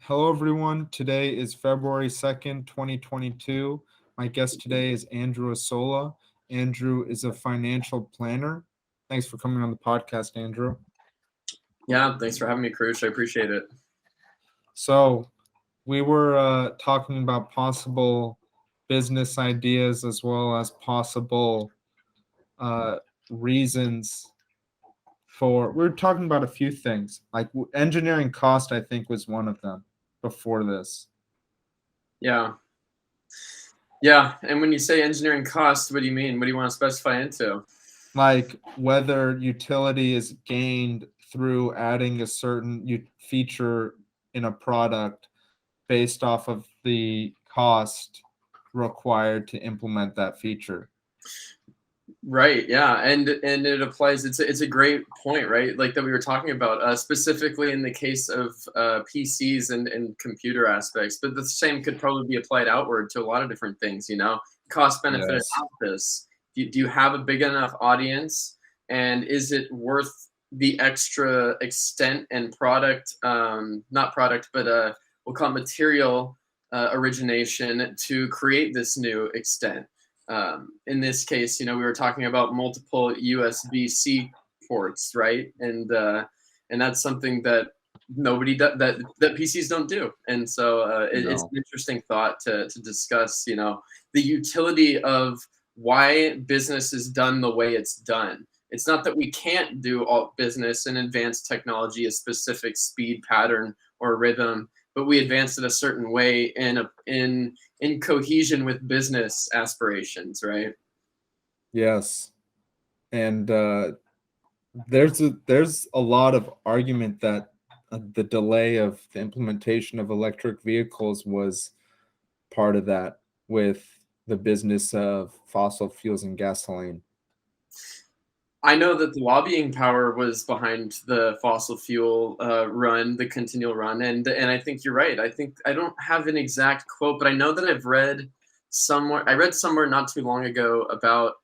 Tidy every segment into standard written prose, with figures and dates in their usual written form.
Hello, everyone. Today is February 2nd, 2022. My guest today is Andrew Ossola. Andrew is a financial planner. Thanks for coming on the podcast, Andrew. Yeah, thanks for having me, Krush. I appreciate it. So, we were talking about possible business ideas as well as possible reasons for. We were talking about a few things, like engineering cost, I think, was one of them before this. Yeah. Yeah. And when you say engineering cost, what do you mean? What do you want to specify into? Like whether utility is gained through adding a certain feature in a product based off of the cost required to implement that feature. Right. Yeah. And it applies. It's a great point, right? Like that we were talking about, specifically in the case of PCs and computer aspects. But the same could probably be applied outward to a lot of different things. Cost benefit Yes. analysis. Do you have a big enough audience, and is it worth the extra extent and product? Not product, but we'll call it material origination to create this new extent. In this case, we were talking about multiple USB-C ports, right? And that's something that nobody that PCs don't do. And so it's No. an interesting thought to discuss. The utility of why business is done the way it's done. It's not that we can't do all business and advanced technology a specific speed pattern or rhythm, but we advance it a certain way in cohesion with business aspirations, right? Yes. And there's a lot of argument that the delay of the implementation of electric vehicles was part of that with the business of fossil fuels and gasoline. I know that the lobbying power was behind the fossil fuel run, the continual run, and I think you're right. I don't have an exact quote, but I know that I've read somewhere. I read somewhere not too long ago about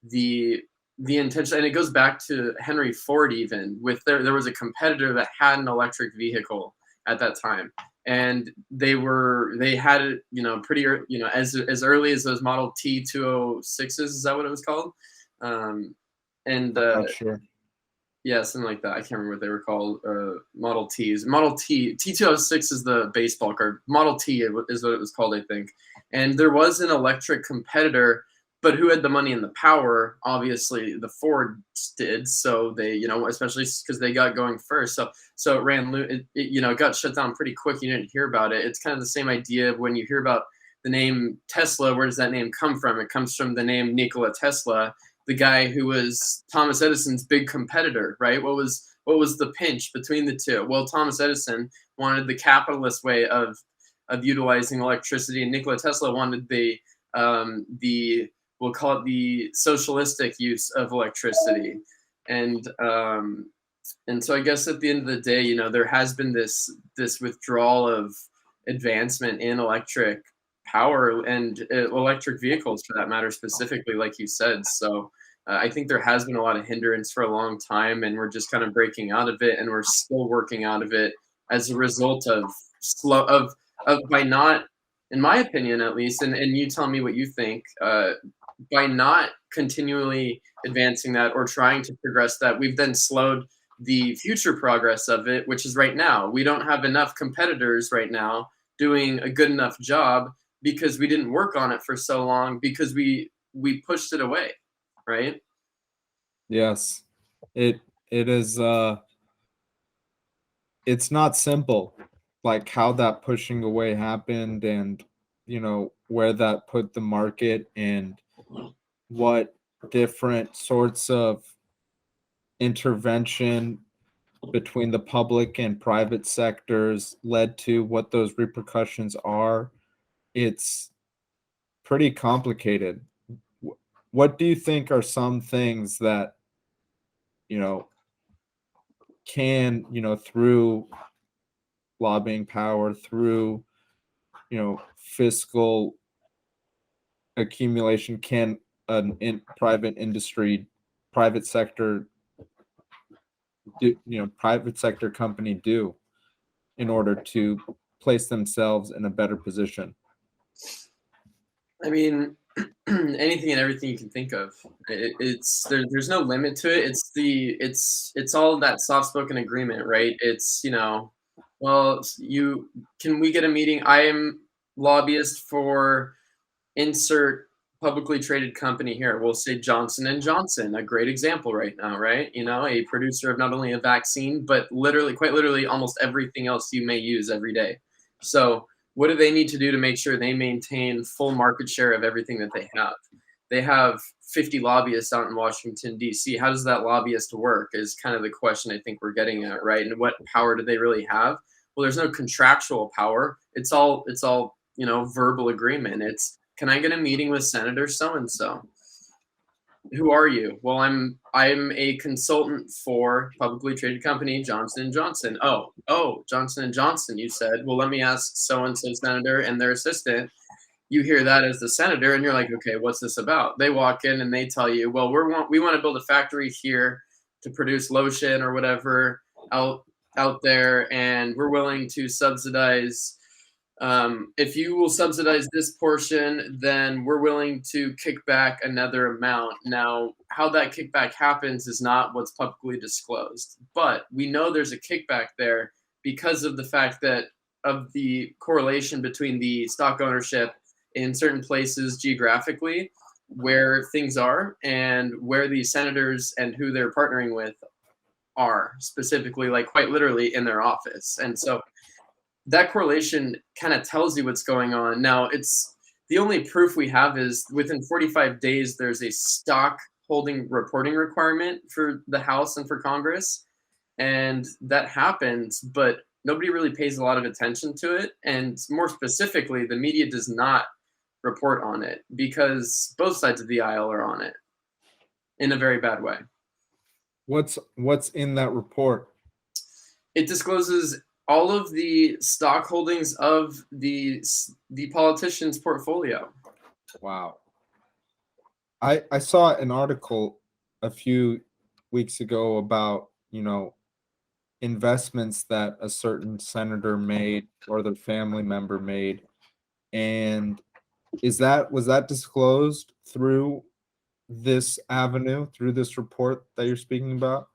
the the intention, and it goes back to Henry Ford. Even with there was a competitor that had an electric vehicle at that time, and they had it, pretty as early as those Model T 206s. Is that what it was called? Um, and Not sure. Yeah, something like that. I can't remember what they were called. Model Ts. Model T T206 is the baseball card. Model T is what it was called, I think. And there was an electric competitor, but who had the money and the power? Obviously, the Fords did. So they, especially because they got going first. So it ran. It got shut down pretty quick. You didn't hear about it. It's kind of the same idea of when you hear about the name Tesla. Where does that name come from? It comes from the name Nikola Tesla, the guy who was Thomas Edison's big competitor, right? What was the pinch between the two? Well, Thomas Edison wanted the capitalist way of utilizing electricity, and Nikola Tesla wanted the we'll call it the socialistic use of electricity, and so I guess at the end of the day, there has been this withdrawal of advancement in electric power and electric vehicles for that matter, specifically, like you said. So I think there has been a lot of hindrance for a long time, and we're just kind of breaking out of it, and we're still working out of it as a result of slow of by not, in my opinion at least, and you tell me what you think, by not continually advancing that or trying to progress that, we've then slowed the future progress of it, which is right now. We don't have enough competitors right now doing a good enough job because we didn't work on it for so long because we pushed it away, right? Yes. It is it's not simple, like how that pushing away happened, and where that put the market, and what different sorts of intervention between the public and private sectors led to, what those repercussions are. It's pretty complicated. What do you think are some things that you know through lobbying power, through fiscal accumulation, can private industry, private sector private sector company do in order to place themselves in a better position? I mean, anything and everything you can think of. There's no limit to it. It's all that soft spoken agreement, right? It's, well, you can we get a meeting? I am lobbyist for insert publicly traded company here. We'll say Johnson and Johnson, a great example right now, right? A producer of not only a vaccine, but literally, quite literally, almost everything else you may use every day. So, what do they need to do to make sure they maintain full market share of everything that they have? They have 50 lobbyists out in Washington, D.C. How does that lobbyist work? Is kind of the question I think we're getting at, right? And what power do they really have? Well, there's no contractual power. It's all verbal agreement. It's, can I get a meeting with Senator so and so? Who are you? Well, I'm a consultant for publicly traded company Johnson and Johnson. Oh, Johnson and Johnson, you said. Well, let me ask so and so senator and their assistant. You hear that as the senator, and you're like, okay, what's this about? They walk in and they tell you, well, we want to build a factory here to produce lotion or whatever out there, and we're willing to subsidize. If you will subsidize this portion, then we're willing to kick back another amount. Now, how that kickback happens is not what's publicly disclosed, but we know there's a kickback there because of the fact that of the correlation between the stock ownership in certain places geographically where things are and where the senators and who they're partnering with are specifically, like quite literally in their office. And so that correlation kind of tells you what's going on. Now, it's the only proof we have is within 45 days, there's a stock holding reporting requirement for the House and for Congress. And that happens, but nobody really pays a lot of attention to it. And more specifically, the media does not report on it because both sides of the aisle are on it in a very bad way. What's in that report? It discloses all of the stock holdings of the politician's portfolio. Wow. I saw an article a few weeks ago about, investments that a certain senator made or their family member made. And was that disclosed through this avenue, through this report that you're speaking about?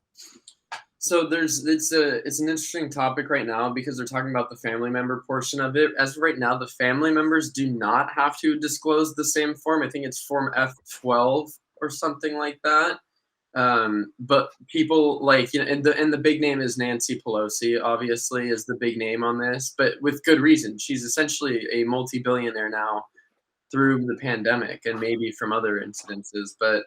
So it's an interesting topic right now because they're talking about the family member portion of it. As of right now, the family members do not have to disclose the same form. I think it's Form F12 or something like that. But people like, and the big name is Nancy Pelosi, obviously, is the big name on this, but with good reason. She's essentially a multi-billionaire now through the pandemic and maybe from other incidences. But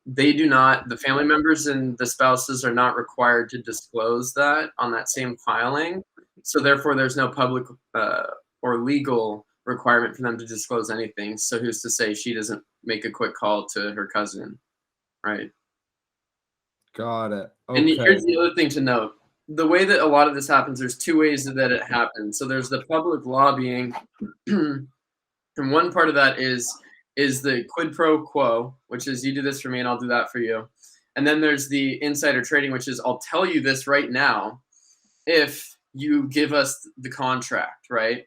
they do not, the family members and the spouses are not required to disclose that on that same filing. So therefore, there's no public or legal requirement for them to disclose anything. So who's to say she doesn't make a quick call to her cousin, right? Got it. Okay. And here's the other thing to note. The way that a lot of this happens, there's two ways that it happens. So there's the public lobbying, and one part of that is the quid pro quo, which is you do this for me and I'll do that for you. And then there's the insider trading, which is I'll tell you this right now if you give us the contract, right?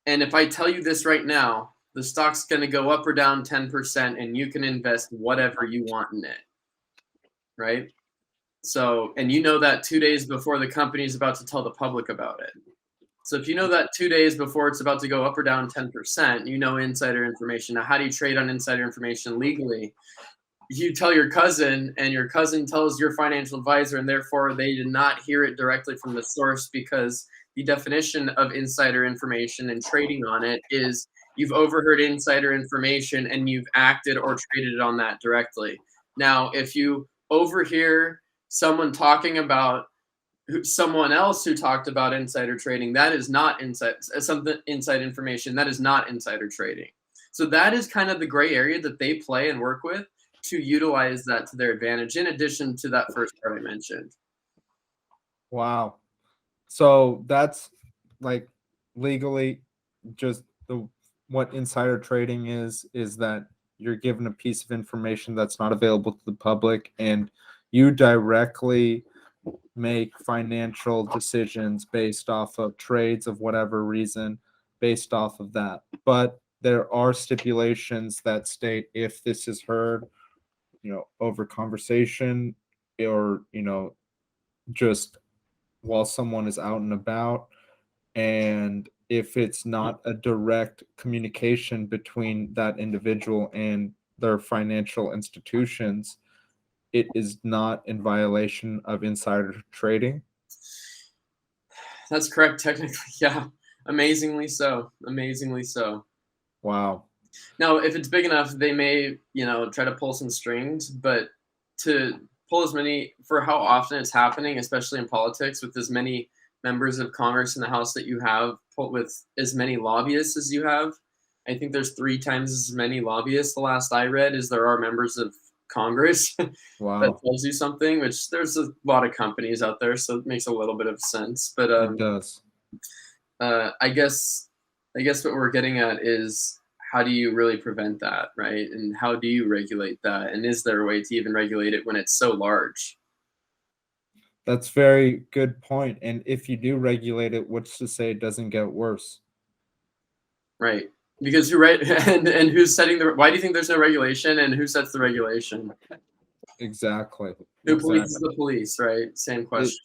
And if I tell you this right now, the stock's going to go up or down 10% and you can invest whatever you want in it, right? So, and you know that 2 days before the company's about to tell the public about it. So if you know that 2 days before it's about to go up or down 10%, you know insider information. Now, how do you trade on insider information legally? You tell your cousin, and your cousin tells your financial advisor, and therefore they did not hear it directly from the source because the definition of insider information and trading on it is you've overheard insider information and you've acted or traded on that directly. Now, if you overhear someone talking about someone else who talked about insider trading, that is not inside information. That is not insider trading. So that is kind of the gray area that they play and work with to utilize that to their advantage, in addition to that first part I mentioned. Wow. So that's like legally just what insider trading is that you're given a piece of information that's not available to the public and you directly make financial decisions based off of trades of whatever reason, based off of that. But there are stipulations that state if this is heard, over conversation, or, just while someone is out and about, and if it's not a direct communication between that individual and their financial institutions, it is not in violation of insider trading. That's correct, technically. Yeah, amazingly so. Amazingly so. Wow. Now, if it's big enough, they may, try to pull some strings, but to pull as many for how often it's happening, especially in politics, with as many members of Congress in the House that you have, with as many lobbyists as you have. I think there's 3 times as many lobbyists, the last I read, as there are members of Congress. That Wow. tells you something, which there's a lot of companies out there, so it makes a little bit of sense. But It does. I guess what we're getting at is, how do you really prevent that, right? And how do you regulate that? And is there a way to even regulate it when it's so large? That's very good point. And if you do regulate it, what's to say it doesn't get worse? Right. Because you're right. And who's setting why do you think there's no regulation, and who sets the regulation? Exactly. Who Exactly. polices the police, right? Same question.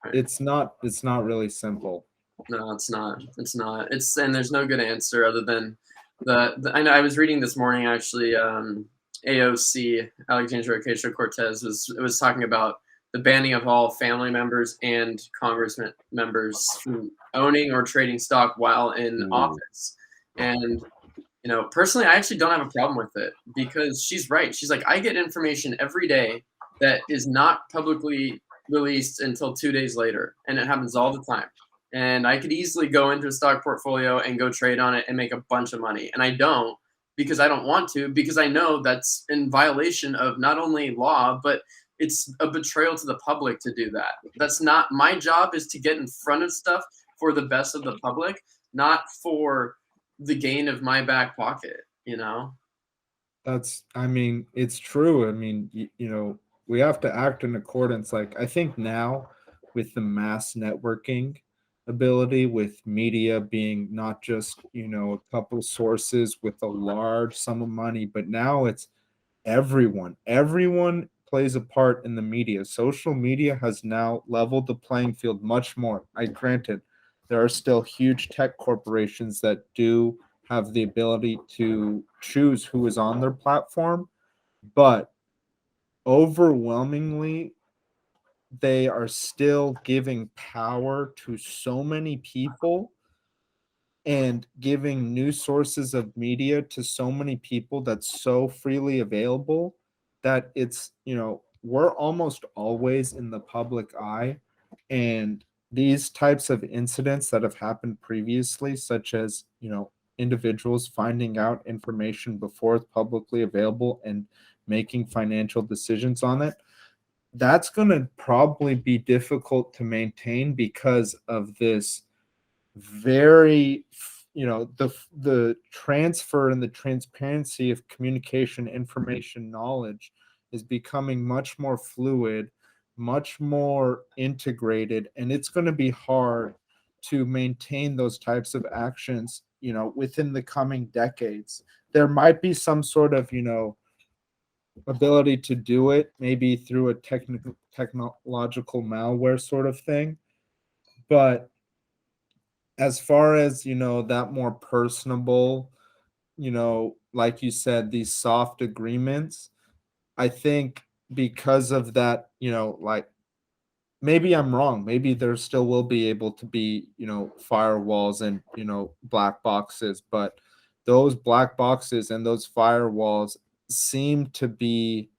Right. It's not really simple. No, it's not. It's not. And there's no good answer other than I know I was reading this morning actually. AOC, Alexandria Ocasio-Cortez, was talking about the banning of all family members and congressman members from owning or trading stock while in office. And personally, I actually don't have a problem with it, because she's right. She's like, I get information every day that is not publicly released until 2 days later, and it happens all the time. And I could easily go into a stock portfolio and go trade on it and make a bunch of money. And I don't, because I don't want to, because I know that's in violation of not only law, but it's a betrayal to the public to do that. That's not my job. Is to get in front of stuff for the best of the public, not for the gain of my back pocket. It's true. We have to act in accordance. Like, I think now, with the mass networking ability, with media being not just, a couple sources with a large sum of money, but now it's everyone. Everyone plays a part in the media. Social media has now leveled the playing field much more. I granted, there are still huge tech corporations that do have the ability to choose who is on their platform, but overwhelmingly, they are still giving power to so many people and giving news sources of media to so many people that's so freely available that it's, we're almost always in the public eye. And these types of incidents that have happened previously, such as, individuals finding out information before it's publicly available and making financial decisions on it, that's going to probably be difficult to maintain because of this very, the transfer and the transparency of communication, information, knowledge is becoming much more fluid, much more integrated, and it's going to be hard to maintain those types of actions, within the coming decades. There might be some sort of, ability to do it, maybe through a technological malware sort of thing, but as far as, that more personable, like you said, these soft agreements, I think because of that, like, maybe I'm wrong, maybe there still will be able to be, firewalls and, black boxes, but those black boxes and those firewalls seem to be,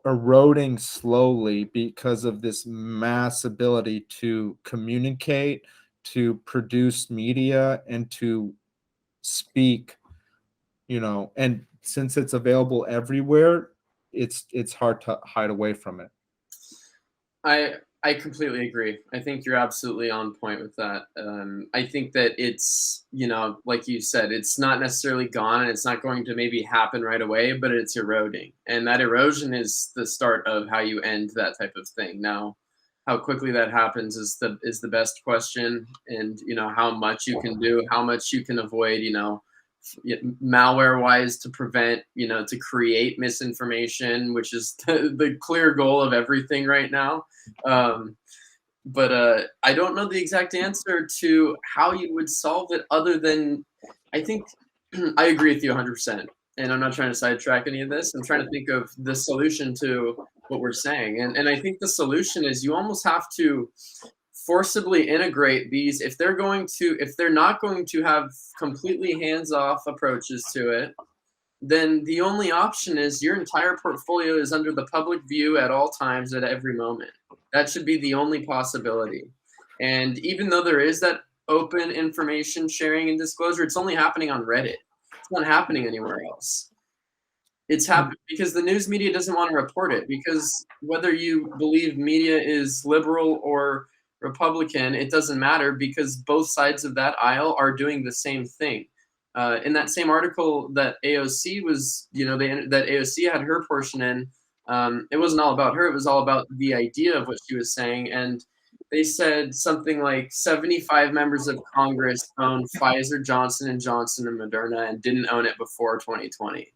eroding slowly because of this mass ability to communicate, to produce media, and to speak, and since it's available everywhere, it's hard to hide away from it. I completely agree. I think you're absolutely on point with that. I think that it's, like you said, it's not necessarily gone and it's not going to maybe happen right away, but it's eroding. And that erosion is the start of how you end that type of thing. Now, how quickly that happens is the best question. And, how much you can do, how much you can avoid, malware wise to prevent, to create misinformation, which is the clear goal of everything right now. Um, but I don't know the exact answer to how you would solve it other than I think I agree with you 100%. And I'm not trying to sidetrack any of this. I'm trying to think of the solution to what we're saying. And I think the solution is you almost have to forcibly integrate these if they're not going to have completely hands-off approaches to it, then the only option is your entire portfolio is under the public view at all times at every moment. That should be the only possibility. And even though there is that open information sharing and disclosure, it's only happening on Reddit. It's not happening anywhere else. It's happening because the news media doesn't want to report it, because whether you believe media is liberal or Republican, it doesn't matter, because both sides of that aisle are doing the same thing. In that same article that AOC was, that AOC had her portion in, it wasn't all about her. It was all about the idea of what she was saying. And they said something like 75 members of Congress own Pfizer, Johnson & Johnson, and Moderna and didn't own it before 2020.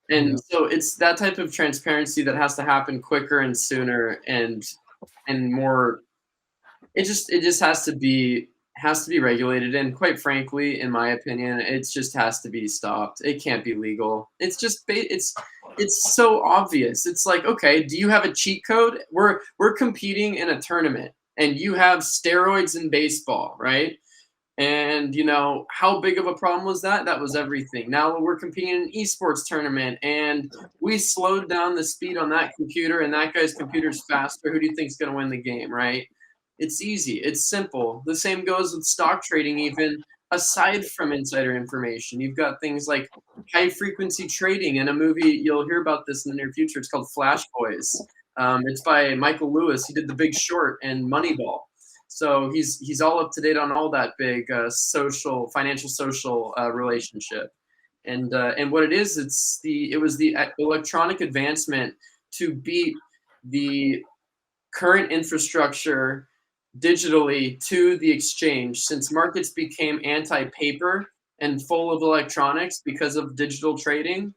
And so it's that type of transparency that has to happen quicker and sooner and more. It just has to be regulated, and quite frankly, in my opinion, it just has to be stopped. It can't be legal. It's just it's so obvious. It's like, okay, do you have a cheat code? We're competing in a tournament and you have steroids in baseball, right? And how big of a problem was that? That was everything. Now we're competing in an esports tournament and we slowed down the speed on that computer and that guy's computer's faster. Who do you think's going to win the game, right? It's easy. It's simple. The same goes with stock trading, even aside from insider information. You've got things like high frequency trading. In a movie, you'll hear about this in the near future. It's called Flash Boys. It's by Michael Lewis. He did The Big Short and Moneyball. So he's all up to date on all that big financial social relationship, and what it is, it was the electronic advancement to beat the current infrastructure digitally to the exchange. Since markets became anti-paper and full of electronics because of digital trading,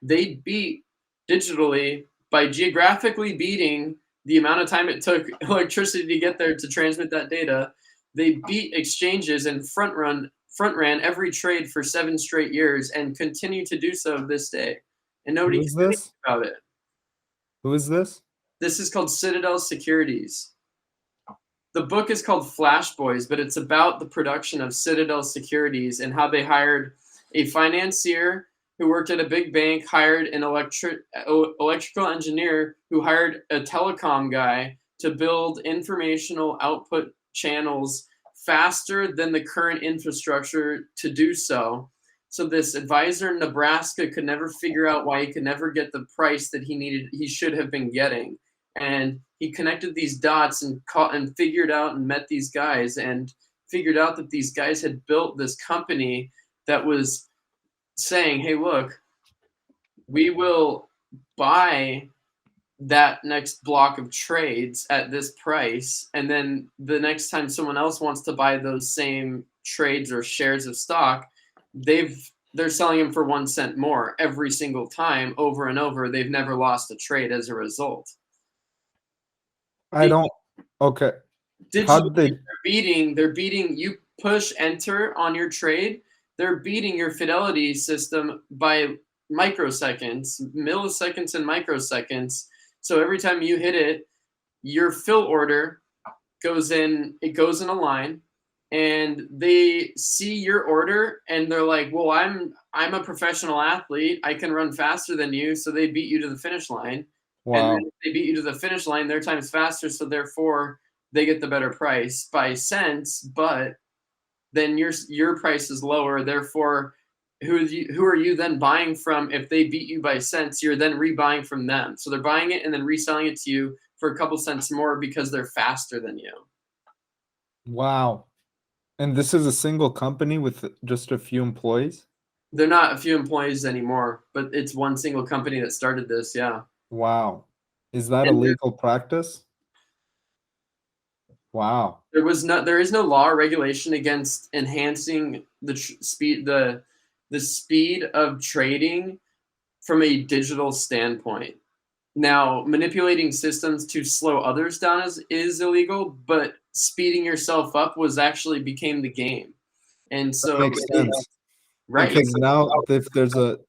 they beat digitally by geographically beating the amount of time it took electricity to get there to transmit that data. They beat exchanges and front ran every trade for 7 straight years and continue to do so this day. And nobody Who is can do anything this? about it. Who is this? This is called Citadel Securities. The book is called Flash Boys, but it's about the production of Citadel Securities and how they hired a financier who worked at a big bank, hired an electrical engineer who hired a telecom guy to build informational output channels faster than the current infrastructure to do so. So this advisor in Nebraska could never figure out why he could never get the price that he should have been getting. And he connected these dots and figured out and met these guys and figured out that these guys had built this company that was saying, hey, look, we will buy that next block of trades at this price, and then the next time someone else wants to buy those same trades or shares of stock, they're selling them for 1 cent more every single time, over and over. They've never lost a trade as a result. I don't. Okay. How did they're beating you push enter on your trade, they're beating your fidelity system by microseconds, milliseconds and microseconds. So every time you hit it, your fill order goes in a line, and they see your order and they're like, well, I'm a professional athlete, I can run faster than you, so they beat you to the finish line. Wow. And then if they beat you to the finish line, their time's faster, so therefore they get the better price by cents, but then your price is lower, therefore who are you then buying from? If they beat you by cents, you're then rebuying from them. So they're buying it and then reselling it to you for a couple cents more because they're faster than you. Wow. And this is a single company with just a few employees? They're not a few employees anymore, but it's one single company that started this. Yeah. Wow. Is that a And legal practice? Wow. there is no law or regulation against enhancing the speed of trading from a digital standpoint. Now, manipulating systems to slow others down is illegal, but speeding yourself up became the game. And That so, makes sense. right. Because now if there's a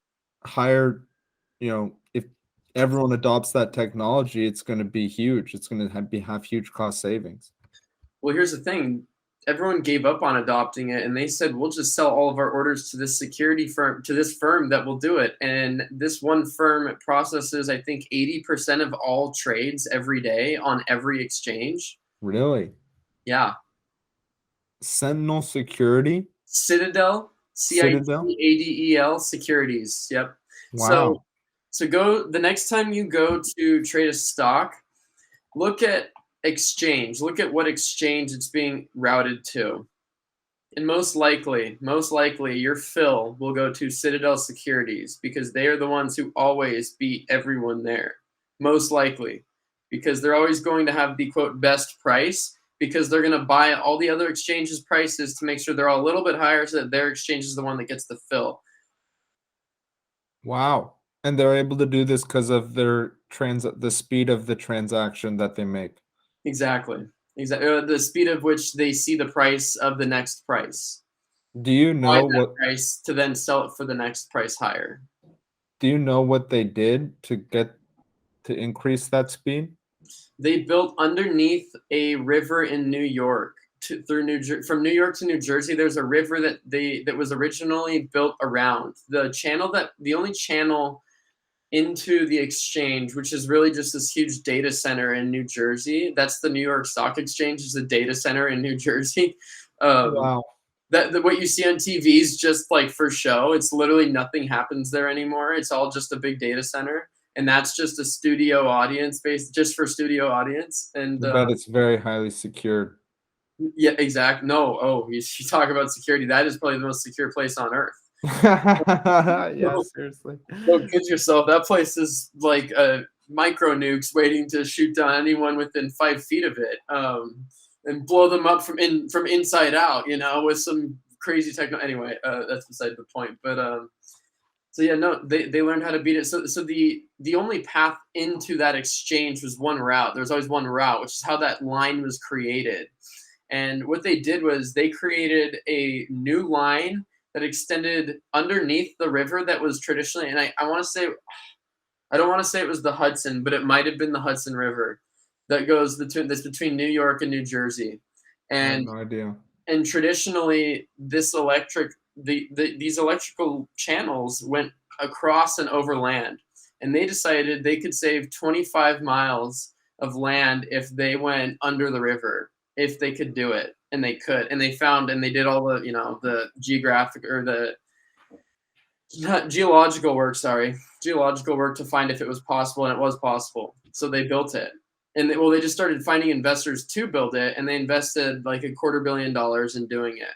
higher, if everyone adopts that technology, it's going to be huge. It's going to have huge cost savings. Well, here's the thing. Everyone gave up on adopting it and they said, we'll just sell all of our orders to this security firm, to this firm that will do it. And this one firm processes, I think, 80% of all trades every day on every exchange. Really? Yeah. Sentinel Security? Citadel, Citadel? Citadel Securities. Yep. So, Wow. go the next time you go to trade a stock, look at exchange. Look at what exchange it's being routed to. And most likely, your fill will go to Citadel Securities because they are the ones who always beat everyone there. Most likely. Because they're always going to have the quote best price because they're going to buy all the other exchanges' prices to make sure they're all a little bit higher so that their exchange is the one that gets the fill. Wow. And they're able to do this because of the speed of the transaction that they make. Exactly. The speed of which they see the price of the next price. Do you Buy know that what price to then sell it for the next price higher. they did to increase that speed? They built underneath a river in New York from New York to New Jersey. There's a river that was originally built around the only channel into the exchange, which is really just this huge data center in New Jersey. That's the New York Stock Exchange, is a data center in New Jersey. Wow. What you see on TV is just like for show. It's literally nothing happens there anymore. It's all just a big data center, and that's just a studio audience based just for studio audience. And I bet it's very highly secured. yeah, exactly. No, oh, you talk about security. That is probably the most secure place on earth. Yeah, seriously. Don't kid yourself. That place is like a micro nukes waiting to shoot down anyone within 5 feet of it, and blow them up from inside out. With some crazy techno. Anyway, that's beside the point. But so yeah, no, they learned how to beat it. So the only path into that exchange was one route. There's always one route, which is how that line was created. And what they did was they created a new line that extended underneath the river that was traditionally, and I want to say, I don't want to say it was the Hudson, but it might have been the Hudson River that's between New York and New Jersey. I have And no idea. traditionally these electrical channels went across and over land, and they decided they could save 25 miles of land if they went under the river, if they could do it. And they could, and they did all the the geographic or the not geological work, geological work to find if it was possible, and it was possible. So they built it. And they just started finding investors to build it, and they invested like $250 million in doing it.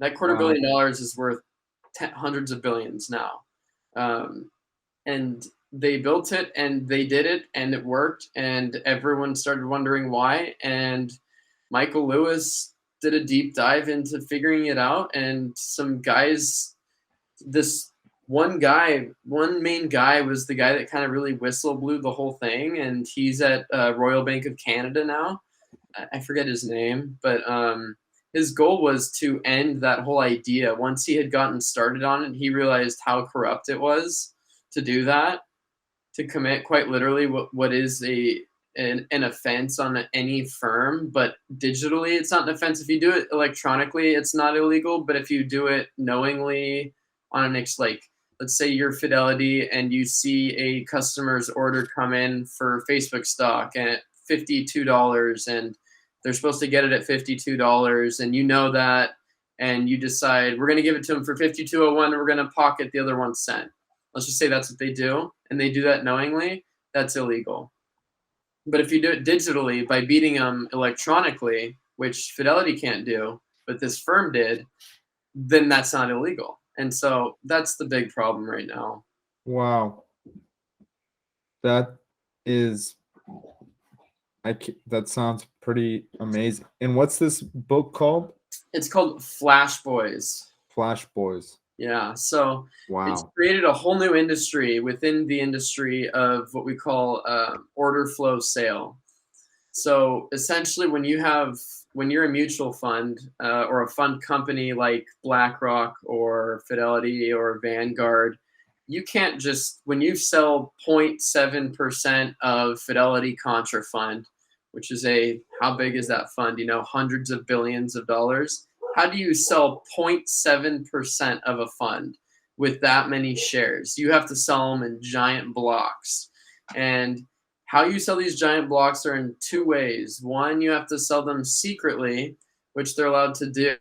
That quarter Wow. billion dollars is worth hundreds of billions now. And they built it, and they did it, and it worked, and everyone started wondering why. And Michael Lewis did a deep dive into figuring it out, and some guys, this one main guy was the guy that kind of really whistle blew the whole thing, and he's at Royal Bank of Canada now. I forget his name, but his goal was to end that whole idea. Once he had gotten started on it, he realized how corrupt it was to do that, to commit quite literally what is an offense on any firm. But digitally, it's not an offense. If you do it electronically, it's not illegal. But if you do it knowingly on an like, let's say you're Fidelity and you see a customer's order come in for Facebook stock at $52, and they're supposed to get it at $52, and you know that, and you decide we're going to give it to them for 5201 and we're going to pocket the other 1 cent. Let's just say that's what they do, and they do that knowingly, that's illegal. But if you do it digitally by beating them electronically, which Fidelity can't do, but this firm did, then that's not illegal. And so that's the big problem right now. Wow. That is, that sounds pretty amazing. And what's this book called? It's called Flash Boys. Flash Boys. Yeah. So Wow. It's created a whole new industry within the industry of what we call order flow sale. So essentially, when you're a mutual fund or a fund company like BlackRock or Fidelity or Vanguard, you can't just, when you sell 0.7% of Fidelity Contra Fund, which is how big is that fund? Hundreds of billions of dollars. How do you sell 0.7% of a fund with that many shares? You have to sell them in giant blocks. And how you sell these giant blocks are in 2 ways. One, you have to sell them secretly, which they're allowed to do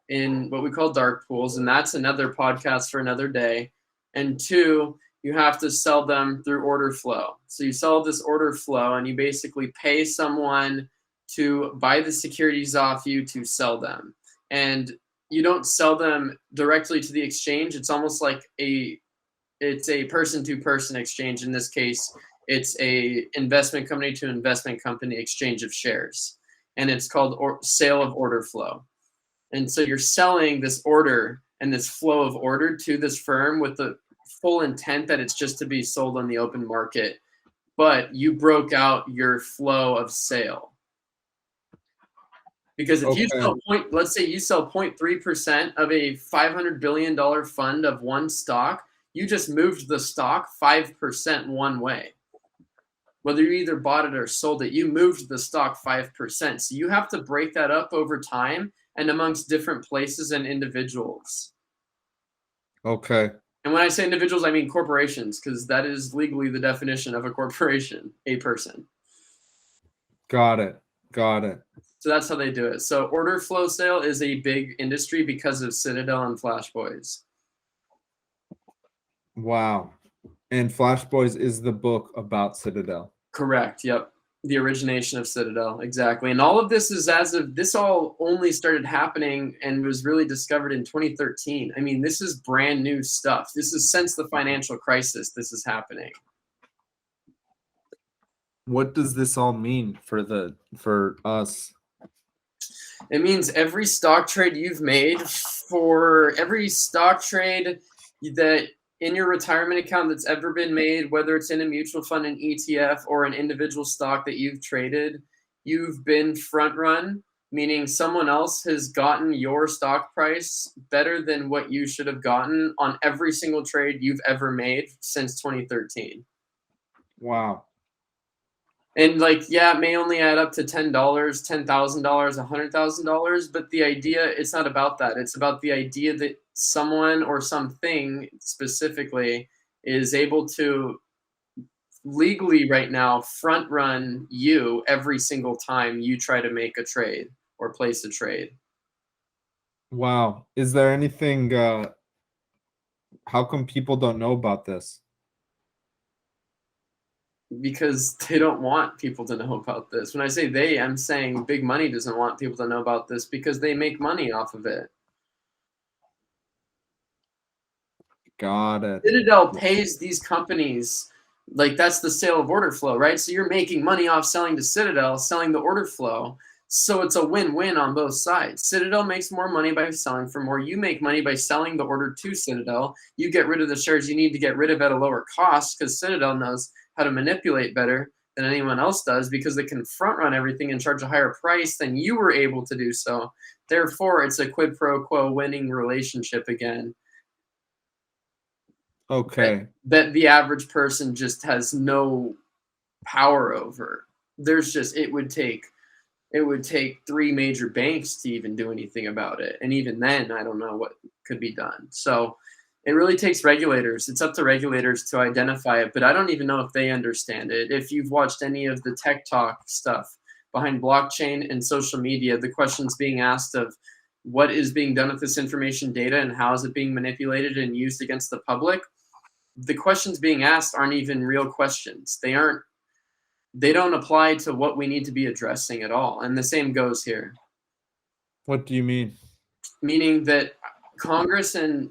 in what we call dark pools, and that's another podcast for another day. And 2, you have to sell them through order flow. So you sell this order flow, and you basically pay someone to buy the securities off you to sell them. And you don't sell them directly to the exchange. It's almost like it's a person-to-person exchange. In this case, it's a investment company to investment company exchange of shares. And it's called sale of order flow. And so you're selling this order and this flow of order to this firm with the full intent that it's just to be sold on the open market. But you broke out your flow of sale. Because if you sell let's say you sell 0.3% of a $500 billion fund of one stock, you just moved the stock 5% one way. Whether you either bought it or sold it, you moved the stock 5%. So you have to break that up over time and amongst different places and individuals. Okay. And when I say individuals, I mean corporations, because that is legally the definition of a corporation, a person. Got it. So that's how they do it. So order flow sale is a big industry because of Citadel and Flash Boys. Wow. And Flash Boys is the book about Citadel. Correct. Yep. The origination of Citadel. Exactly. And all of this is this all only started happening and was really discovered in 2013. I mean, this is brand new stuff. This is since the financial crisis, this is happening. What does this all mean for us? It means every stock trade you've made, for every stock trade that in your retirement account that's ever been made, whether it's in a mutual fund, an ETF, or an individual stock that you've traded, you've been front run, meaning someone else has gotten your stock price better than what you should have gotten on every single trade you've ever made since 2013. Wow. And it may only add up to $10, $10,000, $100,000, but the idea, it's not about that. It's about the idea that someone or something specifically is able to legally right now front run you every single time you try to make a trade or place a trade. Wow. Is there anything, how come people don't know about this? Because they don't want people to know about this. When I say they, I'm saying big money doesn't want people to know about this because they make money off of it. Got it. Citadel pays these companies, that's the sale of order flow, right? So you're making money off selling to Citadel, selling the order flow. So it's a win-win on both sides. Citadel makes more money by selling for more. You make money by selling the order to Citadel. You get rid of the shares you need to get rid of at a lower cost because Citadel knows how to manipulate better than anyone else does because they can front run everything and charge a higher price than you were able to do so. Therefore, it's a quid pro quo winning relationship again. Okay. That the average person just has no power over. It would take 3 major banks to even do anything about it. And even then, I don't know what could be done. So it really takes regulators. It's up to regulators to identify it, but I don't even know if they understand it. If you've watched any of the tech talk stuff behind blockchain and social media, the questions being asked of what is being done with this information data and how is it being manipulated and used against the public, the questions being asked aren't even real questions. They don't apply to what we need to be addressing at all. And the same goes here. What do you mean? Meaning that Congress and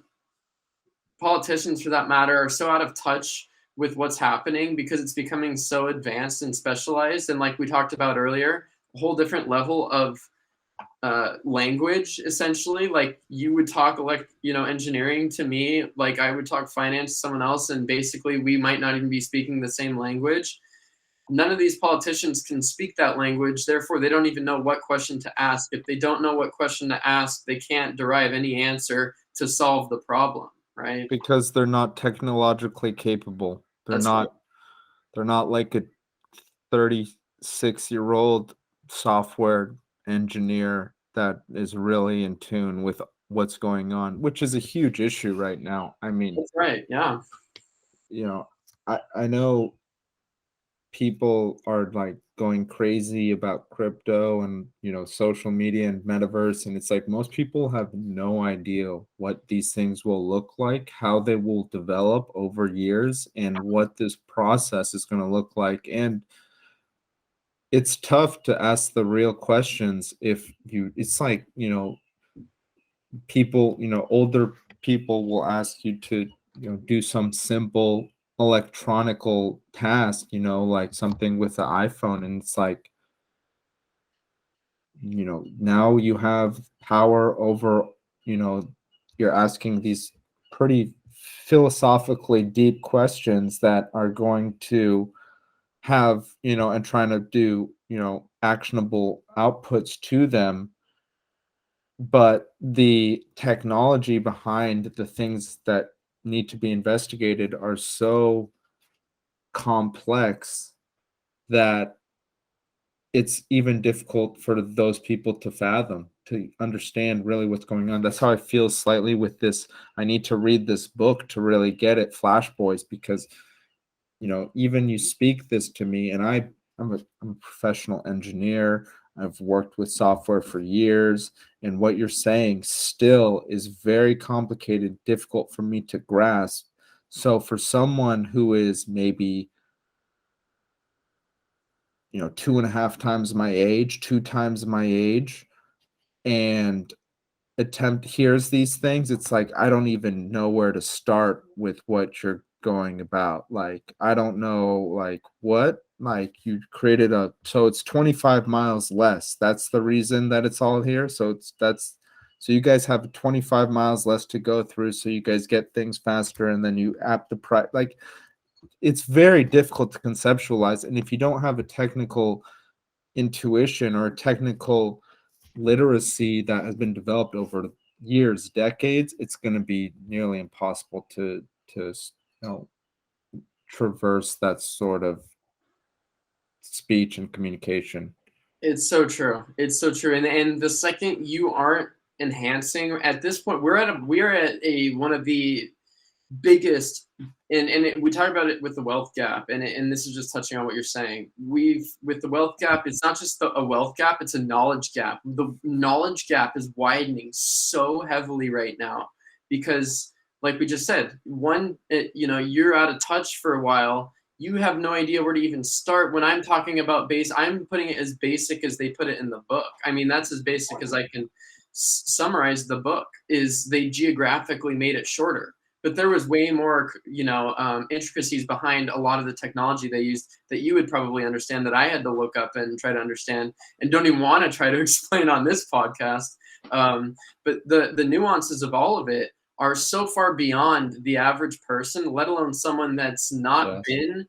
politicians, for that matter, are so out of touch with what's happening because it's becoming so advanced and specialized. And like we talked about earlier, a whole different level of language, essentially. Like you would talk engineering to me, like I would talk finance to someone else, and basically we might not even be speaking the same language. None of these politicians can speak that language, therefore they don't even know what question to ask. If they don't know what question to ask, they can't derive any answer to solve the problem, right? Because they're not technologically capable. That's right. They're not like a 36-year-old software engineer that is really in tune with what's going on, which is a huge issue right now. I mean, That's right. Yeah. I know people are like going crazy about crypto and social media and metaverse, and it's like most people have no idea what these things will look like, how they will develop over years, and what this process is going to look like. And it's tough to ask the real questions if it's like people, older people will ask you to do some simple electronical task, like something with the iPhone, and it's like now you have power over, you're asking these pretty philosophically deep questions that are going to have, and trying to do, actionable outputs to them. But the technology behind the things that need to be investigated are so complex that it's even difficult for those people to fathom, to understand really what's going on. That's how I feel slightly with this. I need to read this book to really get it, Flash Boys, because even you speak this to me, and I'm a professional engineer. I've worked with software for years, and what you're saying still is very complicated, difficult for me to grasp. So for someone who is maybe 2.5 times my age, 2 times my age, and hears these things, it's like I don't even know where to start with what you're going about. Like I don't know, like what, like you created so it's 25 miles less. That's the reason that it's all here. So you guys have 25 miles less to go through, so you guys get things faster, and then you app the price. Like it's very difficult to conceptualize, and if you don't have a technical intuition or a technical literacy that has been developed over years, decades, it's going to be nearly impossible to traverse that sort of speech and communication. It's so true. It's so true. And the second you aren't enhancing at this point, we're at a one of the biggest, we talk about it with the wealth gap, and this is just touching on what you're saying. With the wealth gap, it's not just a wealth gap, it's a knowledge gap. The knowledge gap is widening so heavily right now because, like we just said, you're out of touch for a while. You have no idea where to even start. When I'm talking about I'm putting it as basic as they put it in the book. I mean, that's as basic as I can summarize the book. Is they geographically made it shorter, but there was way more intricacies behind a lot of the technology they used that you would probably understand, that I had to look up and try to understand and don't even want to try to explain on this podcast. But the nuances of all of it are so far beyond the average person, let alone someone that's not been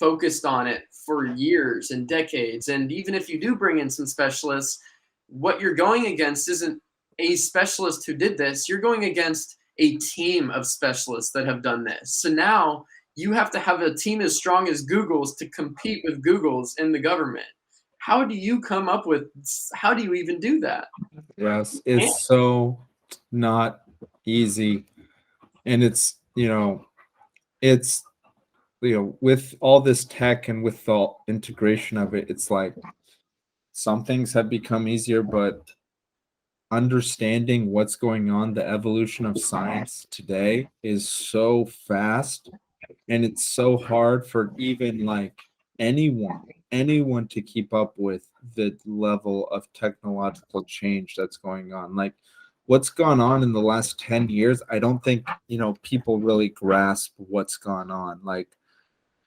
focused on it for years and decades. And even if you do bring in some specialists, what you're going against isn't a specialist who did this. You're going against a team of specialists that have done this. So now you have to have a team as strong as Google's to compete with Google's in the government. How do you even do that? Yes, it's so not easy. And it's with all this tech and with the integration of it, it's like some things have become easier, but understanding what's going on, the evolution of science today is so fast, and it's so hard for even like anyone to keep up with the level of technological change that's going on. Like what's gone on in the last 10 years, I don't think, people really grasp what's gone on. Like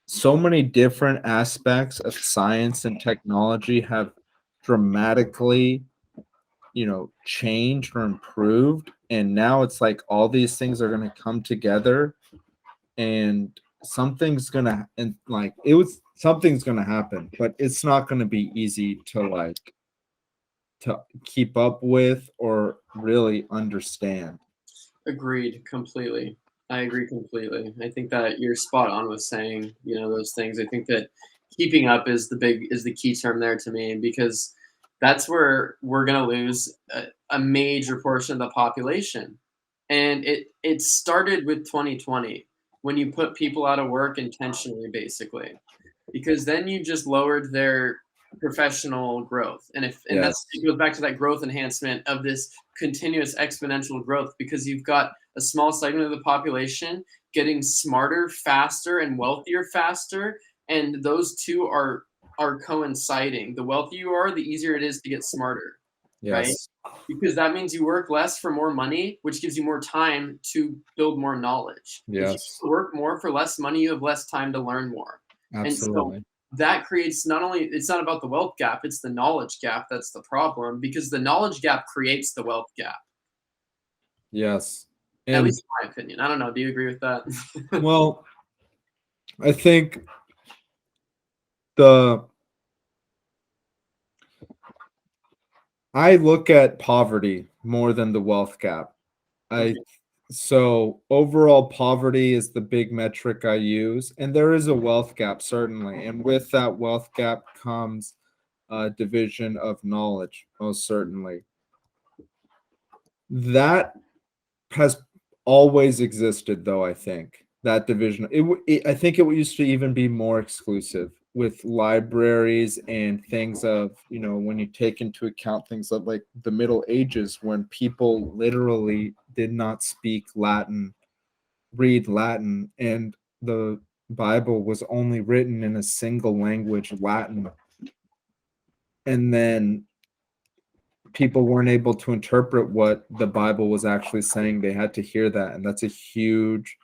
so many different aspects of science and technology have dramatically, changed or improved, and now it's like all these things are going to come together, and something's gonna happen, but it's not gonna be easy to keep up with or really understand. Agreed completely. I agree completely. I think that you're spot on with saying, those things. I think that keeping up is the key term there to me, because that's where we're going to lose a major portion of the population. And it started with 2020, when you put people out of work intentionally, basically, because then you just lowered their professional growth. And Yes. that's, it goes back to that growth enhancement of this continuous exponential growth, because you've got a small segment of the population getting smarter faster and wealthier faster, and those two are coinciding. The wealthier you are, the easier it is to get smarter, right? Yes. Because that means you work less for more money, which gives you more time to build more knowledge. If you Yes. work more for less money, you have less time to learn more. And so Absolutely. that creates, not only, it's not about the wealth gap, it's the knowledge gap that's the problem, because the knowledge gap creates the wealth gap. Yes. At And least in my opinion. I don't know. Do you agree with that? well, I think the I look at poverty more than the wealth gap. I Okay. So overall poverty is the big metric I use, and there is a wealth gap certainly, and with that wealth gap comes a division of knowledge, most certainly. That has always existed, though. I think that division. I think it used to even be more exclusive with libraries and things of, when you take into account things of like the Middle Ages, when people literally did not speak Latin, read Latin, and the Bible was only written in a single language, Latin, and then people weren't able to interpret what the Bible was actually saying. They had to hear that, and that's a huge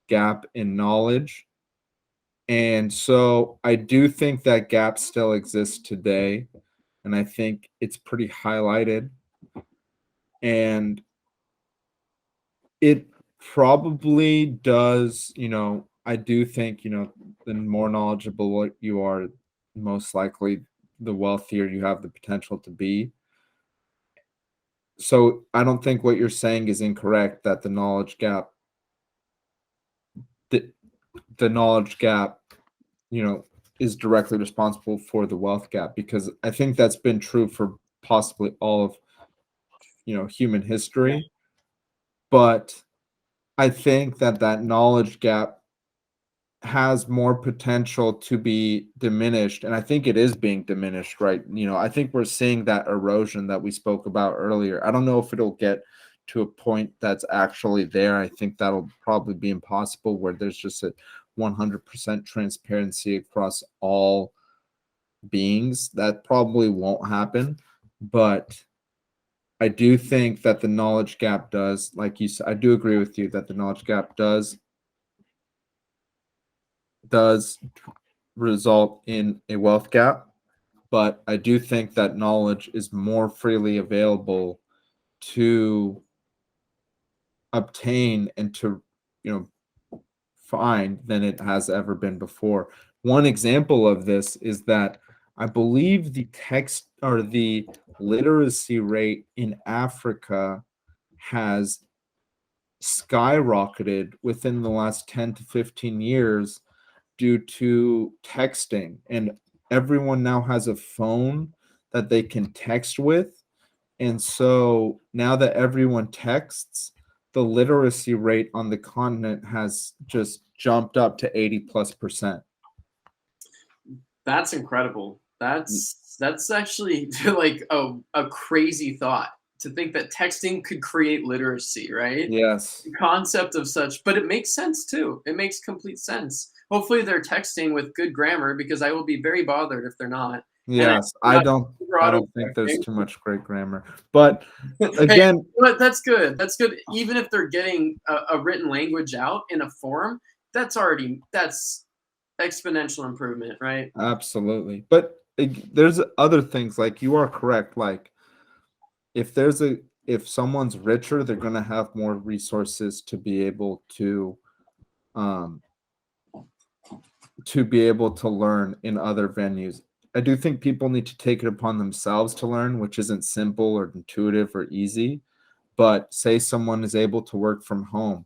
gap in knowledge. And so I do think that gap still exists today, and I think it's pretty highlighted. And it probably does, I do think, the more knowledgeable you are, most likely the wealthier you have the potential to be. So I don't think what you're saying is incorrect, that the, the knowledge gap, is directly responsible for the wealth gap, because I think that's been true for possibly all of, human history. But I think that knowledge gap has more potential to be diminished, and I think it is being diminished, right? I think we're seeing that erosion that we spoke about earlier. I don't know if it'll get to a point that's actually there. I think that'll probably be impossible, where there's just a 100% transparency across all beings. That probably won't happen, but I do think that the knowledge gap does, like you said, I do agree with you that the knowledge gap does result in a wealth gap, but I do think that knowledge is more freely available to obtain and to, find than it has ever been before. One example of this is that I believe the text or the literacy rate in Africa has skyrocketed within the last 10 to 15 years due to texting, and everyone now has a phone that they can text with. And so now that everyone texts, the literacy rate on the continent has just jumped up to 80+%. That's incredible. That's actually like a crazy thought to think that texting could create literacy, right? Yes. The concept of such, but it makes sense too. It makes complete sense. Hopefully they're texting with good grammar because I will be very bothered if they're not. And I Yes. not super I auto don't think there's correcting. too much great grammar. But Hey, again, but that's good. That's good. Even if they're getting a written language out in a form, that's exponential improvement, right? absolutely. But there's other things, like you are correct. Like if someone's richer, they're going to have more resources um to be able to learn in other venues. I do think people need to take it upon themselves to learn, which isn't simple or intuitive or easy. But say someone is able to work from home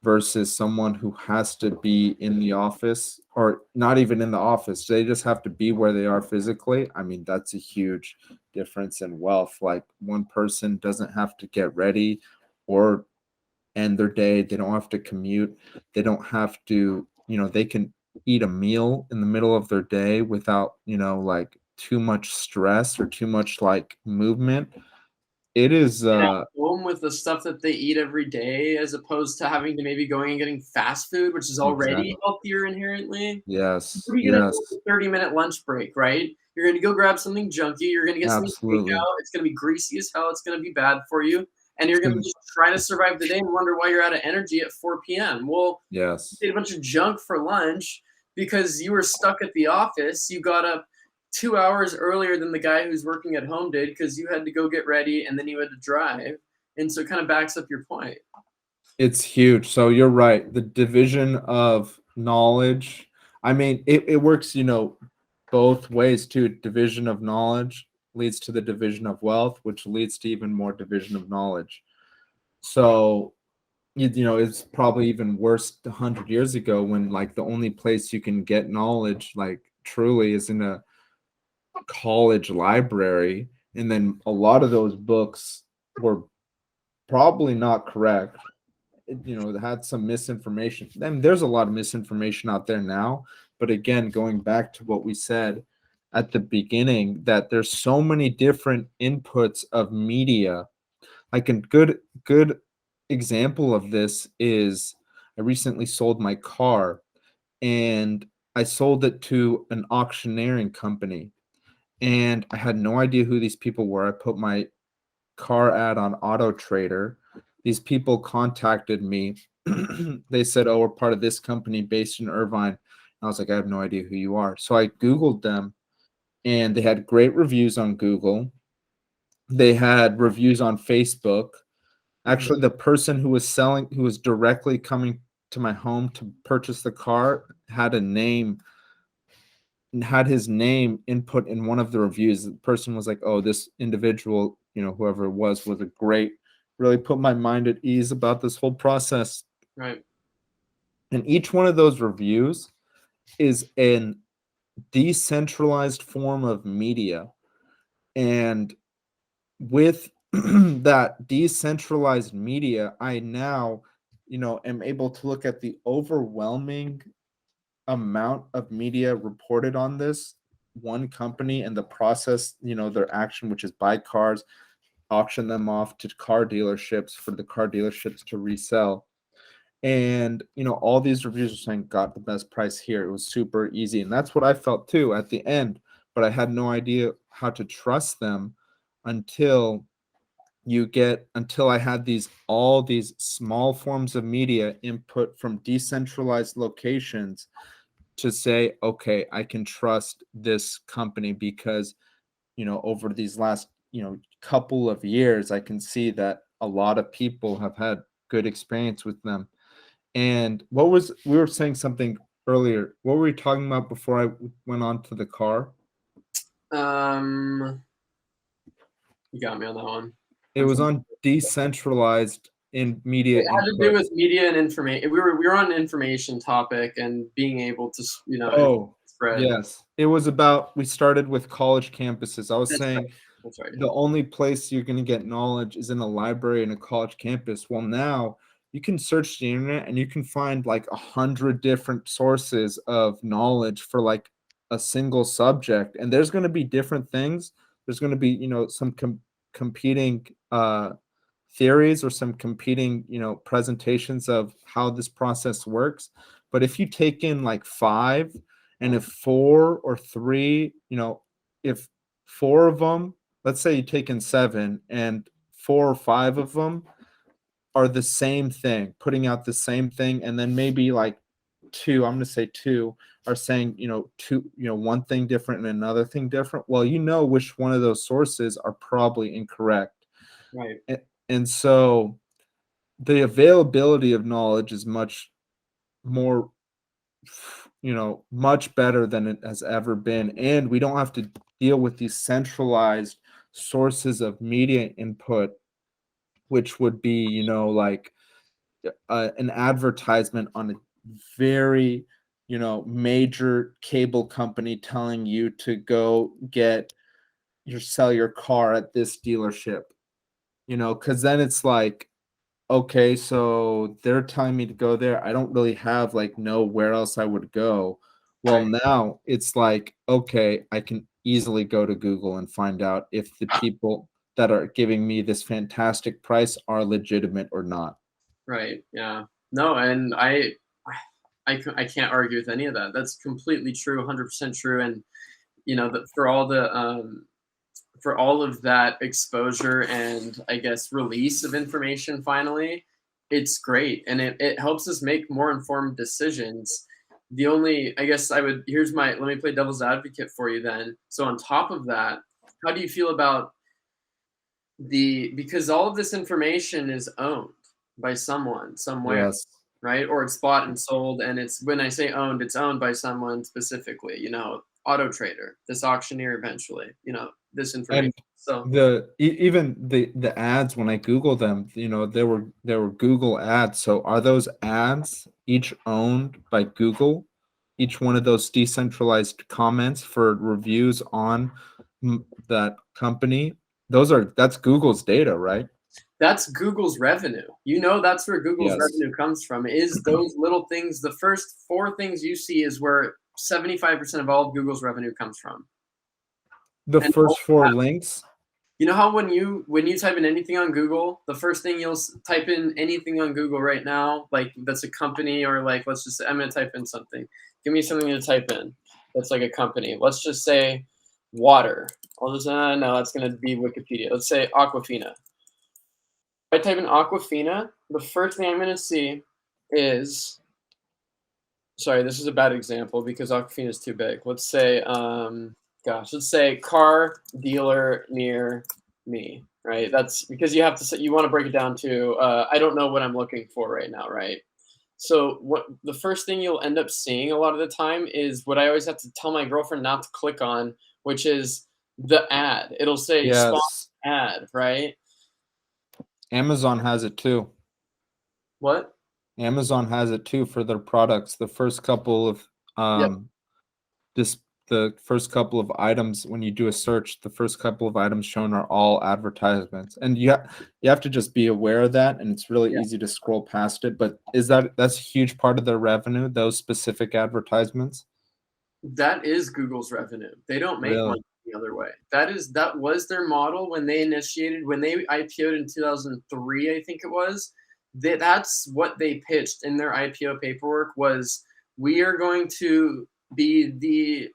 versus someone who has to be in the office, or not even in the office, they just have to be where they are physically. I mean, that's a huge difference in wealth. Like one person doesn't have to get ready or end their day, they don't have to commute, they don't have to, they can eat a meal in the middle of their day without, like too much stress or too much like movement. It is And at home with the stuff that they eat every day, as opposed to having to maybe going and getting fast food, which is already exactly. healthier inherently. Yes, What are you gonna do yes, with a 30-minute lunch break, right? You're gonna go grab something junky, you're gonna get something absolutely. takeout, it's gonna be greasy as hell, it's gonna be bad for you, and you're It's gonna gonna, just try to survive the day and wonder why you're out of energy at 4 PM. Well, yes. you ate a bunch of junk for lunch because you were stuck at the office. You got up 2 hours earlier than the guy who's working at home did because you had to go get ready and then you had to drive, and so it kinda backs up your point. It's huge. So you're right. The division of knowledge, I mean, it works, both ways too. Division of knowledge leads to the division of wealth, which leads to even more division of knowledge. So, it's probably even worse 100 years ago when like the only place you can get knowledge, like truly, is in a college library. And then a lot of those books were probably not correct. It had some misinformation. And there's a lot of misinformation out there now. But again, going back to what we said at the beginning, that there's so many different inputs of media. Like a good example of this is I recently sold my car, and I sold it to an auctioneering company. And I had no idea who these people were. I put my car ad on Auto Trader. These people contacted me. They said, "Oh, we're part of this company based in Irvine." And I was like, "I have no idea who you are." So I Googled them, and they had great reviews on Google. They had reviews on Facebook. Mhm. Actually, the person who was directly coming to my home to purchase the car, had his name input in one of the reviews. The person was like, "Oh, this individual, whoever it was a great, really put my mind at ease about this whole process." Right. And each one of those reviews is an decentralized form of media. And with that decentralized media, I now, am able to look at the overwhelming amount of media reported on this one company and the process, their action, which is buy cars, auction them off to car dealerships for the car dealerships to resell. And, all these reviews are saying got the best price here. It was super easy. And that's what I felt too at the end. But I had no idea how to trust them until until I had all these small forms of media input from decentralized locations to say, okay, I can trust this company because, over these last, couple of years, I can see that a lot of people have had good experience with them. And we were saying something earlier. What were we talking about before I went on to the car? Um, you got me on that one. It I'm was trying. on decentralized in media It had to do input. with media and information. We were on an information topic and being able to Oh, spread. yes. It was about, we started with college campuses. I was That's right. saying That's right. the only place you're going to get knowledge is in a library in a college campus. Well, now you can search the internet and you can find like 100 different sources of knowledge for like a single subject. And there's going to be different things. There's going to be, some competing uh, theories or some competing, presentations of how this process works. But if you take in like five, and if four or three, if four of them, let's say you take in seven, and four or five of them are the same thing, putting out the same thing, and then maybe like two, I'm going to say two, are saying, two, one thing different and another thing different. Well, which one of those sources are probably incorrect. Right. And so the availability of knowledge is much more, much better than it has ever been. And we don't have to deal with these centralized sources of media input, which would be, like an advertisement on a very, major cable company telling you to go sell your car at this dealership, because then it's like, okay, so they're telling me to go there. I don't really have like know where else I would go. Well, Right. now it's like, okay, I can easily go to Google and find out if the people that are giving me this fantastic price are legitimate or not. Right. Yeah. No, and I can't argue with any of that. That's completely true, 100% true. And that for all of that exposure and I guess release of information finally, it's great and it helps us make more informed decisions. The only I guess I would here's my let me play devil's advocate for you then. So on top of that, how do you feel about because all of this information is owned by someone somewhere, Yes. right? Or it's bought and sold, and it's when I say owned, it's owned by someone specifically. Auto trader, this auctioneer, eventually. This information. And So even the ads, when I Google them, there were Google ads. So are those ads each owned by Google? Each one of those decentralized comments for reviews on that company, that's Google's data, right? that's Google's revenue. That's where Google's Yes. revenue comes from. Is those little things. The first four things you see is where 75% of all of Google's revenue comes from. The And first four links. you know how when you type in anything on Google, the first thing you'll type in anything on Google right now, like that's a company or like let's just say I'm gonna type in something. Give me something to type in that's like a company. Let's just say water. I'll just no, that's gonna be Wikipedia. Let's say Aquafina. If I type in Aquafina, the first thing I'm gonna see is sorry, this is a bad example because Aquafina is too big. Let's say car dealer near me, right? That's because you want to break it down to I don't know what I'm looking for right now, right? So what the first thing you'll end up seeing a lot of the time is what I always have to tell my girlfriend not to click on, which is the ad. It'll say sponsor Yes. ad, right? Amazon has it too. What? Amazon has it too for their products. The first couple of Yep. this the first couple of items when you do a search, the first couple of items shown are all advertisements. And you have to just be aware of that, and it's really Yeah. easy to scroll past it. But that's a huge part of their revenue, those specific advertisements? That is Google's revenue. They don't make Really? money the other way. That was their model when they IPO'd in 2003, I think it was. That's what they pitched in their IPO paperwork was we are going to be the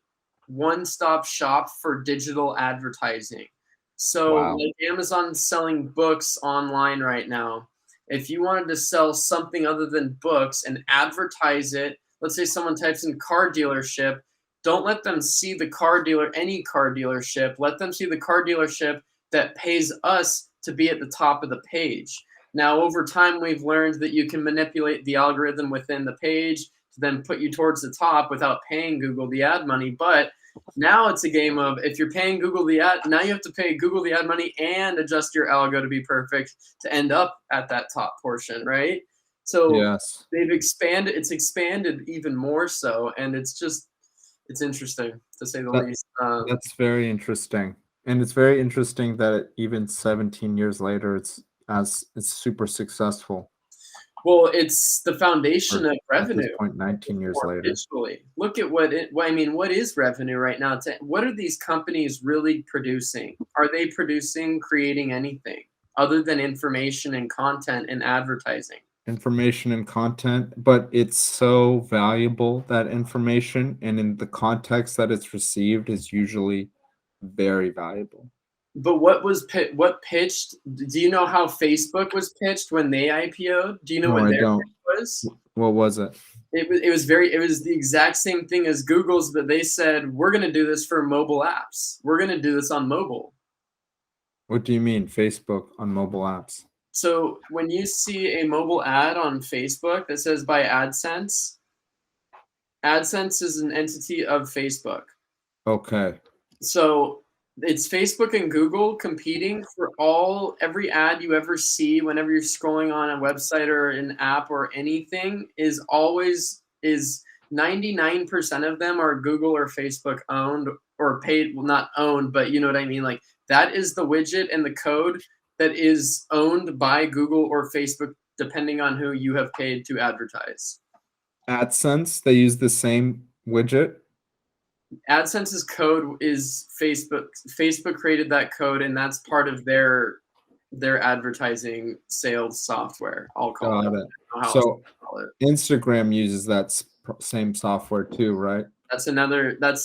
one-stop shop for digital advertising. So Wow. like Amazon's selling books online right now. If you wanted to sell something other than books and advertise it, let's say someone types in car dealership, don't let them see any car dealership. Let them see the car dealership that pays us to be at the top of the page. Now, over time, we've learned that you can manipulate the algorithm within the page to then put you towards the top without paying Google the ad money. But now it's a game of if you're paying Google the ad, now you have to pay Google the ad money and adjust your algo to be perfect to end up at that top portion, right? So Yes. it's expanded even more so, and it's interesting to say the That least. that's very interesting. And it's very interesting that even 17 years later it's super successful. Well, it's the foundation Or of at this revenue point, 19 years later. digitally. Look at what is revenue right now? What are these companies really producing? Are they producing, creating anything other than information and content and advertising. Information and content, but it's so valuable, that information, and in the context that it's received is usually very valuable. But what pitched? Do you know how Facebook was pitched when they IPO'd? Do you know No, what I their don't. pitch was? What was it? It was the exact same thing as Google's, but they said we're going to do this for mobile apps. We're going to do this on mobile. What do you mean, Facebook on mobile apps? So when you see a mobile ad on Facebook that says by AdSense, AdSense is an entity of Facebook. Okay. So it's Facebook and Google competing for every ad you ever see whenever you're scrolling on a website or an app or anything is 99% of them are Google or Facebook owned or paid, well, not owned, but you know what I mean? Like that is the widget and the code that is owned by Google or Facebook, depending on who you have paid to advertise. AdSense, they use the same widget? AdSense's code is Facebook. Facebook created that code, and that's part of their advertising sales software. I'll call Got it. it. I don't know how else So to call it. Instagram uses that same software too, right? That's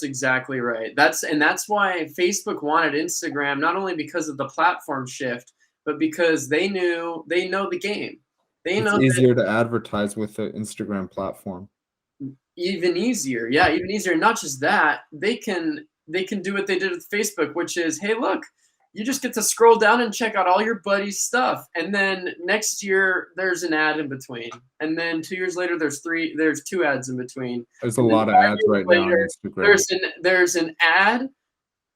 exactly right. That's why Facebook wanted Instagram, not only because of the platform shift, but because they know the game. They It's know that easier to advertise with the Instagram platform. even easier. Yeah, even easier. Not just that, they can do what they did with Facebook, which is, hey, look, you just get to scroll down and check out all your buddies' stuff. And then next year there's an ad in between. And then 2 years later there's 2 ads in between. There's a And then lot of 5 ads years right now on later, Instagram. there's an ad,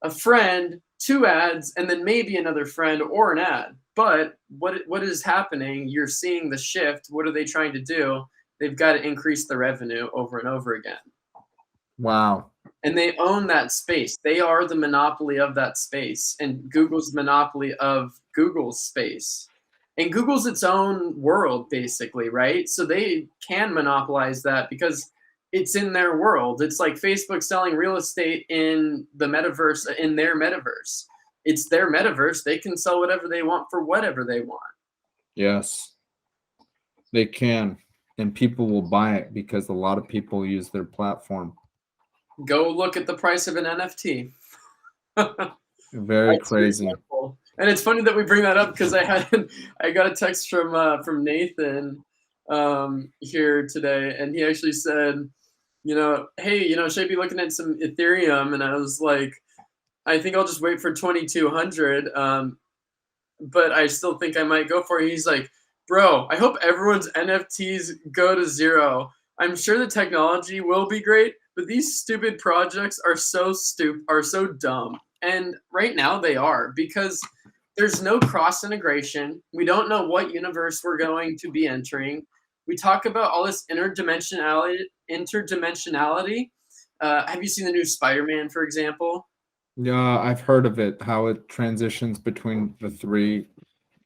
a friend, 2 ads, and then maybe another friend or an ad. But what is happening? You're seeing the shift. What are they trying to do? They've got to increase the revenue over and over again. Wow. And they own that space. They are the monopoly of that space, and Google's monopoly of Google's space. And Google's its own world, basically, right? So they can monopolize that because it's in their world. It's like Facebook selling real estate in the metaverse, in their metaverse. It's their metaverse. They can sell whatever they want for whatever they want. Yes, they can. And people will buy it because a lot of people use their platform. Go look at the price of an NFT. Very crazy. And it's funny that we bring that up because I got a text from Nathan here today, and he actually said, hey, should I be looking at some Ethereum? And I was like, I think I'll just wait for 2,200, but I still think I might go for it. He's like, bro, I hope everyone's NFTs go to zero. I'm sure the technology will be great, but these stupid projects are so dumb. And right now they are, because there's no cross integration. We don't know what universe we're going to be entering. We talk about all this interdimensionality. Have you seen the new Spider-Man, for example? Yeah, I've heard of it, how it transitions between the three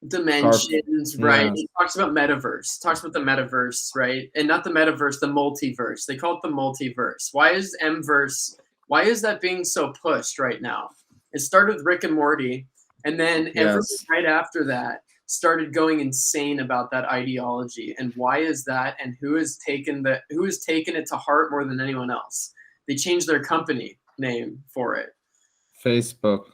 dimensions, right? Yes. It talks about metaverse. Talks about the metaverse, right? And not the metaverse, the multiverse. They call it the multiverse. Why is Mverse? Why is that being so pushed right now? It started with Rick and Morty, and then everyone Yes. right after that started going insane about that ideology. And why is that? And who has taken it to heart more than anyone else? They changed their company name for it. Facebook.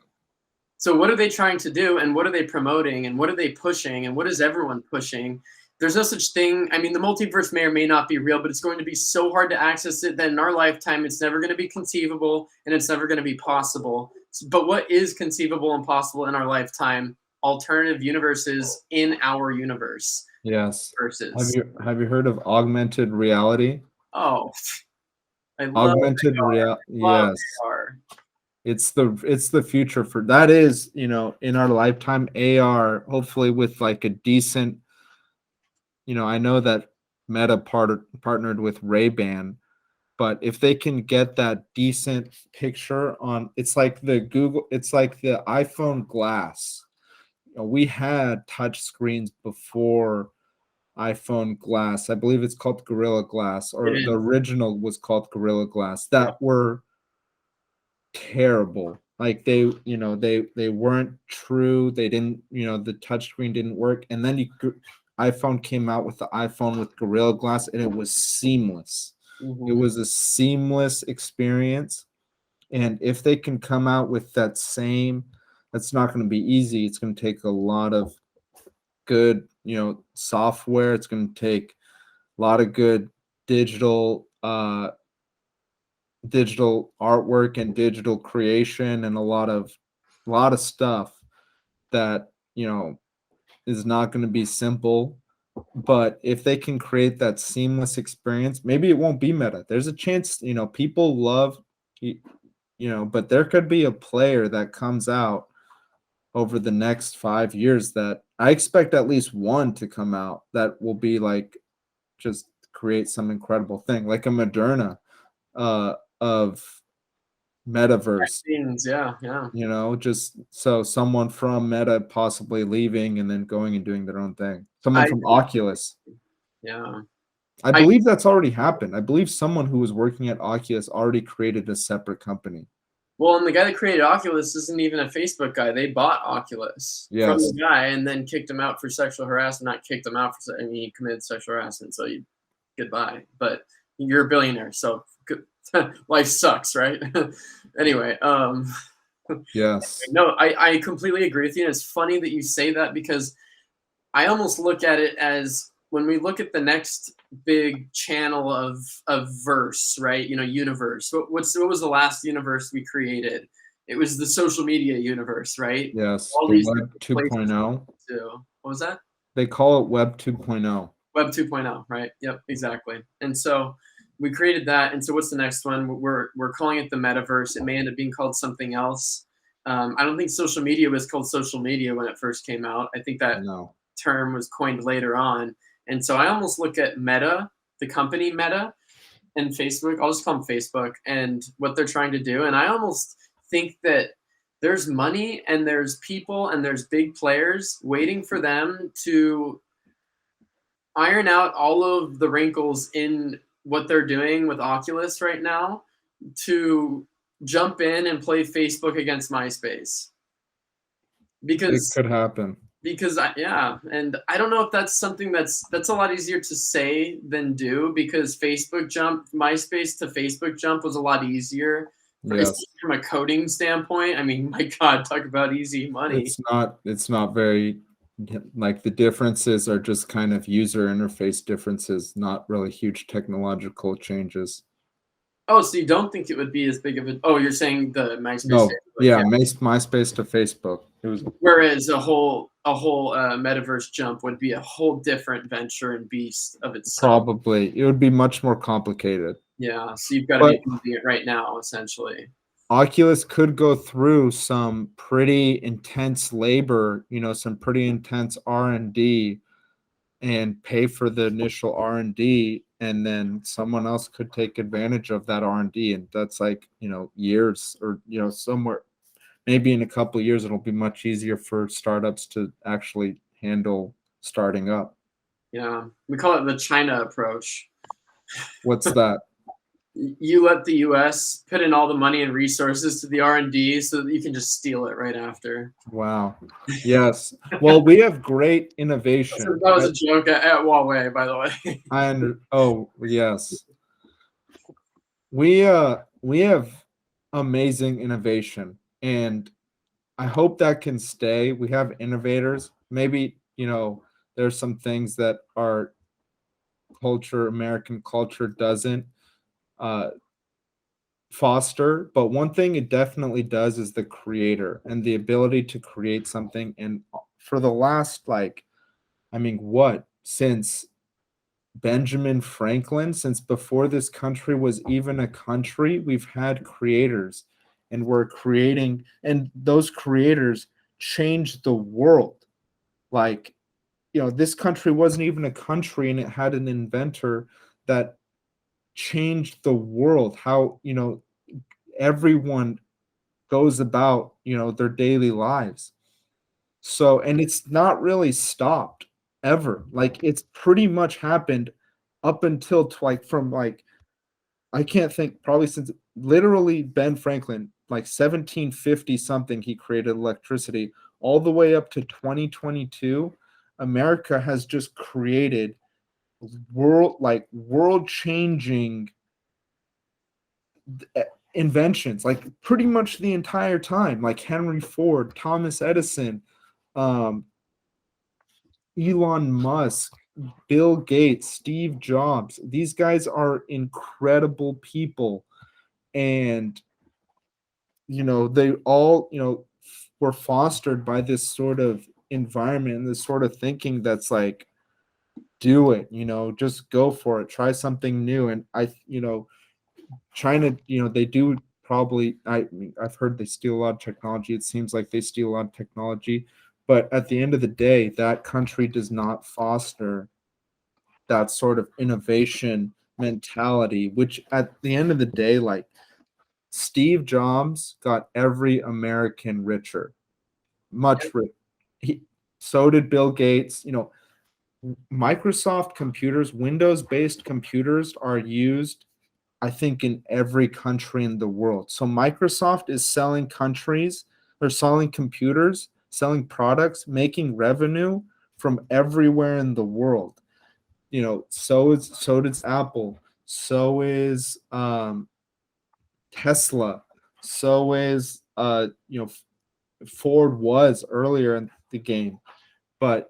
So what are they trying to do, and what are they promoting, and what are they pushing, and what is everyone pushing? There's no such thing. I mean, the multiverse may or may not be real, but it's going to be so hard to access it that in our lifetime, it's never going to be conceivable, and it's never going to be possible. But what is conceivable and possible in our lifetime? Alternative universes in our universe. Yes. Versus. Have you heard of augmented reality? Oh, I love Augmented reality. Yes. AR. It's the future for that is, in our lifetime, AR, hopefully with like a decent, I know that Meta partnered with Ray-Ban, but if they can get that decent picture on, it's like the iPhone glass. We had touch screens before iPhone glass. I believe it's called Gorilla Glass, or the original was called Gorilla Glass, that were terrible. like they weren't true. They didn't, the touchscreen didn't work. And then iPhone came out with the iPhone with Gorilla Glass, and it was seamless. It was a seamless experience. And if they can come out with that same, that's not going to be easy. It's going to take a lot of good, software. It's going to take a lot of good digital digital artwork and digital creation, and a lot of stuff that is not going to be simple. But if they can create that seamless experience, maybe it won't be Meta. There's a chance, people love, but there could be a player that comes out over the next 5 years that I expect at least one to come out that will be like, just create some incredible thing, like a Moderna of Metaverse. Yeah. Just so someone from Meta possibly leaving and then going and doing their own thing. Someone from Oculus. Yeah. I believe that's already happened. I believe someone who was working at Oculus already created a separate company. Well, and the guy that created Oculus isn't even a Facebook guy. They bought Oculus from the guy and then kicked him out for sexual harassment. Not kicked him out for, he committed sexual harassment. So goodbye. But you're a billionaire, so life sucks, right? Anyway, yes. No, I completely agree with you. And it's funny that you say that, because I almost look at it as, when we look at the next big channel of verse, right? Universe. What was the last universe we created? It was the social media universe, right? Yes. All The these Web 2.0. What was that? They call it Web 2.0. Web 2.0, right? Yep, exactly. And so we created that. And so what's the next one? We're calling it the Metaverse. It may end up being called something else. I don't think social media was called social media when it first came out. I think that term was coined later on. And so I almost look at Meta, the company Meta, and Facebook. I'll just call them Facebook, and what they're trying to do. And I almost think that there's money and there's people and there's big players waiting for them to iron out all of the wrinkles in what they're doing with Oculus right now, to jump in and play Facebook against MySpace. Because it could happen. Because and I don't know if that's something that's a lot easier to say than do, because MySpace to Facebook jump was a lot easier. From a coding standpoint. I mean, my God, talk about easy money. It's not very, like, the differences are just kind of user interface differences, not really huge technological changes. Oh, so you don't think it would be as big of a? Oh, you're saying the MySpace? No, MySpace to Facebook. It was. Whereas a whole metaverse jump would be a whole different venture and beast of itself. Probably, it would be much more complicated. Yeah, so you've got to be doing it right now, essentially. Oculus could go through some pretty intense labor, some pretty intense R&D, and pay for the initial R&D, and then someone else could take advantage of that R&D, and that's like, years, or somewhere, maybe in a couple of years it'll be much easier for startups to actually handle starting up. Yeah, we call it the China approach. What's that? You let the U.S. put in all the money and resources to the R&D so that you can just steal it right after. Wow. Yes. Well, we have great innovation. That was a joke at Huawei, by the way. Oh, yes. We have amazing innovation, and I hope that can stay. We have innovators. Maybe, there's some things that our American culture doesn't foster, but one thing it definitely does is the creator and the ability to create something. And for the last, since Benjamin Franklin, since before this country was even a country, we've had creators, and we're creating, and those creators changed the world. This country wasn't even a country, and it had an inventor that changed the world, how everyone goes about their daily lives. So, and it's not really stopped ever. It's pretty much happened up until I can't think, probably since literally Ben Franklin, like 1750 something, he created electricity, all the way up to 2022. America has just created world changing inventions, like pretty much the entire time, like Henry Ford, Thomas Edison, um, Elon Musk, Bill Gates, Steve Jobs. These guys are incredible people. And, they all, were fostered by this sort of environment and this sort of thinking that's like, do it, just go for it, try something new. And China, they do probably, I've heard they steal a lot of technology. It seems like they steal a lot of technology. But at the end of the day, that country does not foster that sort of innovation mentality, which at the end of the day, like Steve Jobs got every American richer, much richer. So did Bill Gates. Microsoft computers, Windows based computers are used, I think, in every country in the world. So Microsoft is selling countries or selling computers, selling products, making revenue from everywhere in the world. So does Apple, so is Tesla, so is Ford was earlier in the game. But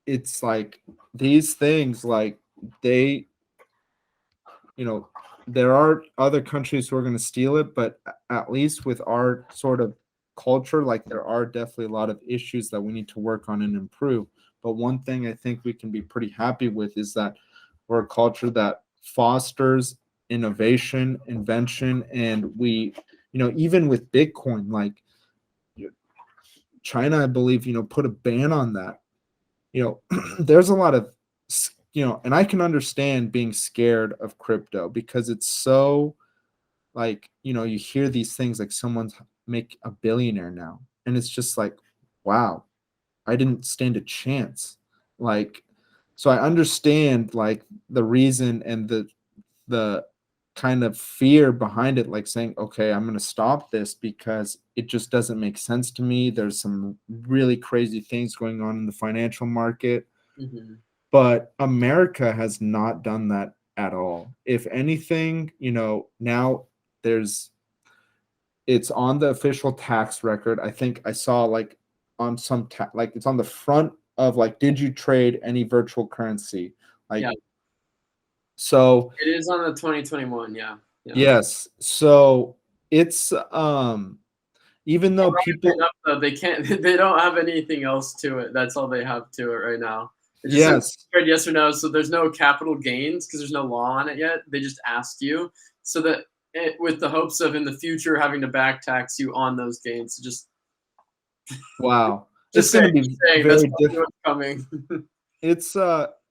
it's like these things, like they, there are other countries who are going to steal it, but at least with our sort of culture, like there are definitely a lot of issues that we need to work on and improve. But one thing I think we can be pretty happy with is that we're a culture that fosters innovation, invention, and we, even with Bitcoin, like China, I believe, put a ban on that. There's a lot of, and I can understand being scared of crypto because it's so, like, you hear these things like someone's make a billionaire now, and it's just like, wow, I didn't stand a chance. Like, so I understand like the reason and the kind of fear behind it, like saying, okay, I'm going to stop this because it just doesn't make sense to me. There's some really crazy things going on in the financial market. Mm-hmm. But America has not done that at all. If anything, now there's it's on the official tax record. I think I saw like on some like it's on the front of like, did you trade any virtual currency? Like, Yeah, so it is on the 2021. Yeah, yeah. yes. So it's even though Ironically people, enough, though, they can't. They don't have anything else to it. That's all they have to it right now. It just says yes, trade yes or no. So there's no capital gains because there's no law on it yet. They just ask you so that with the hopes of in the future having to back tax you on those gains. So wow, it's just going to saying, be that's very probably difficult. what's coming. It's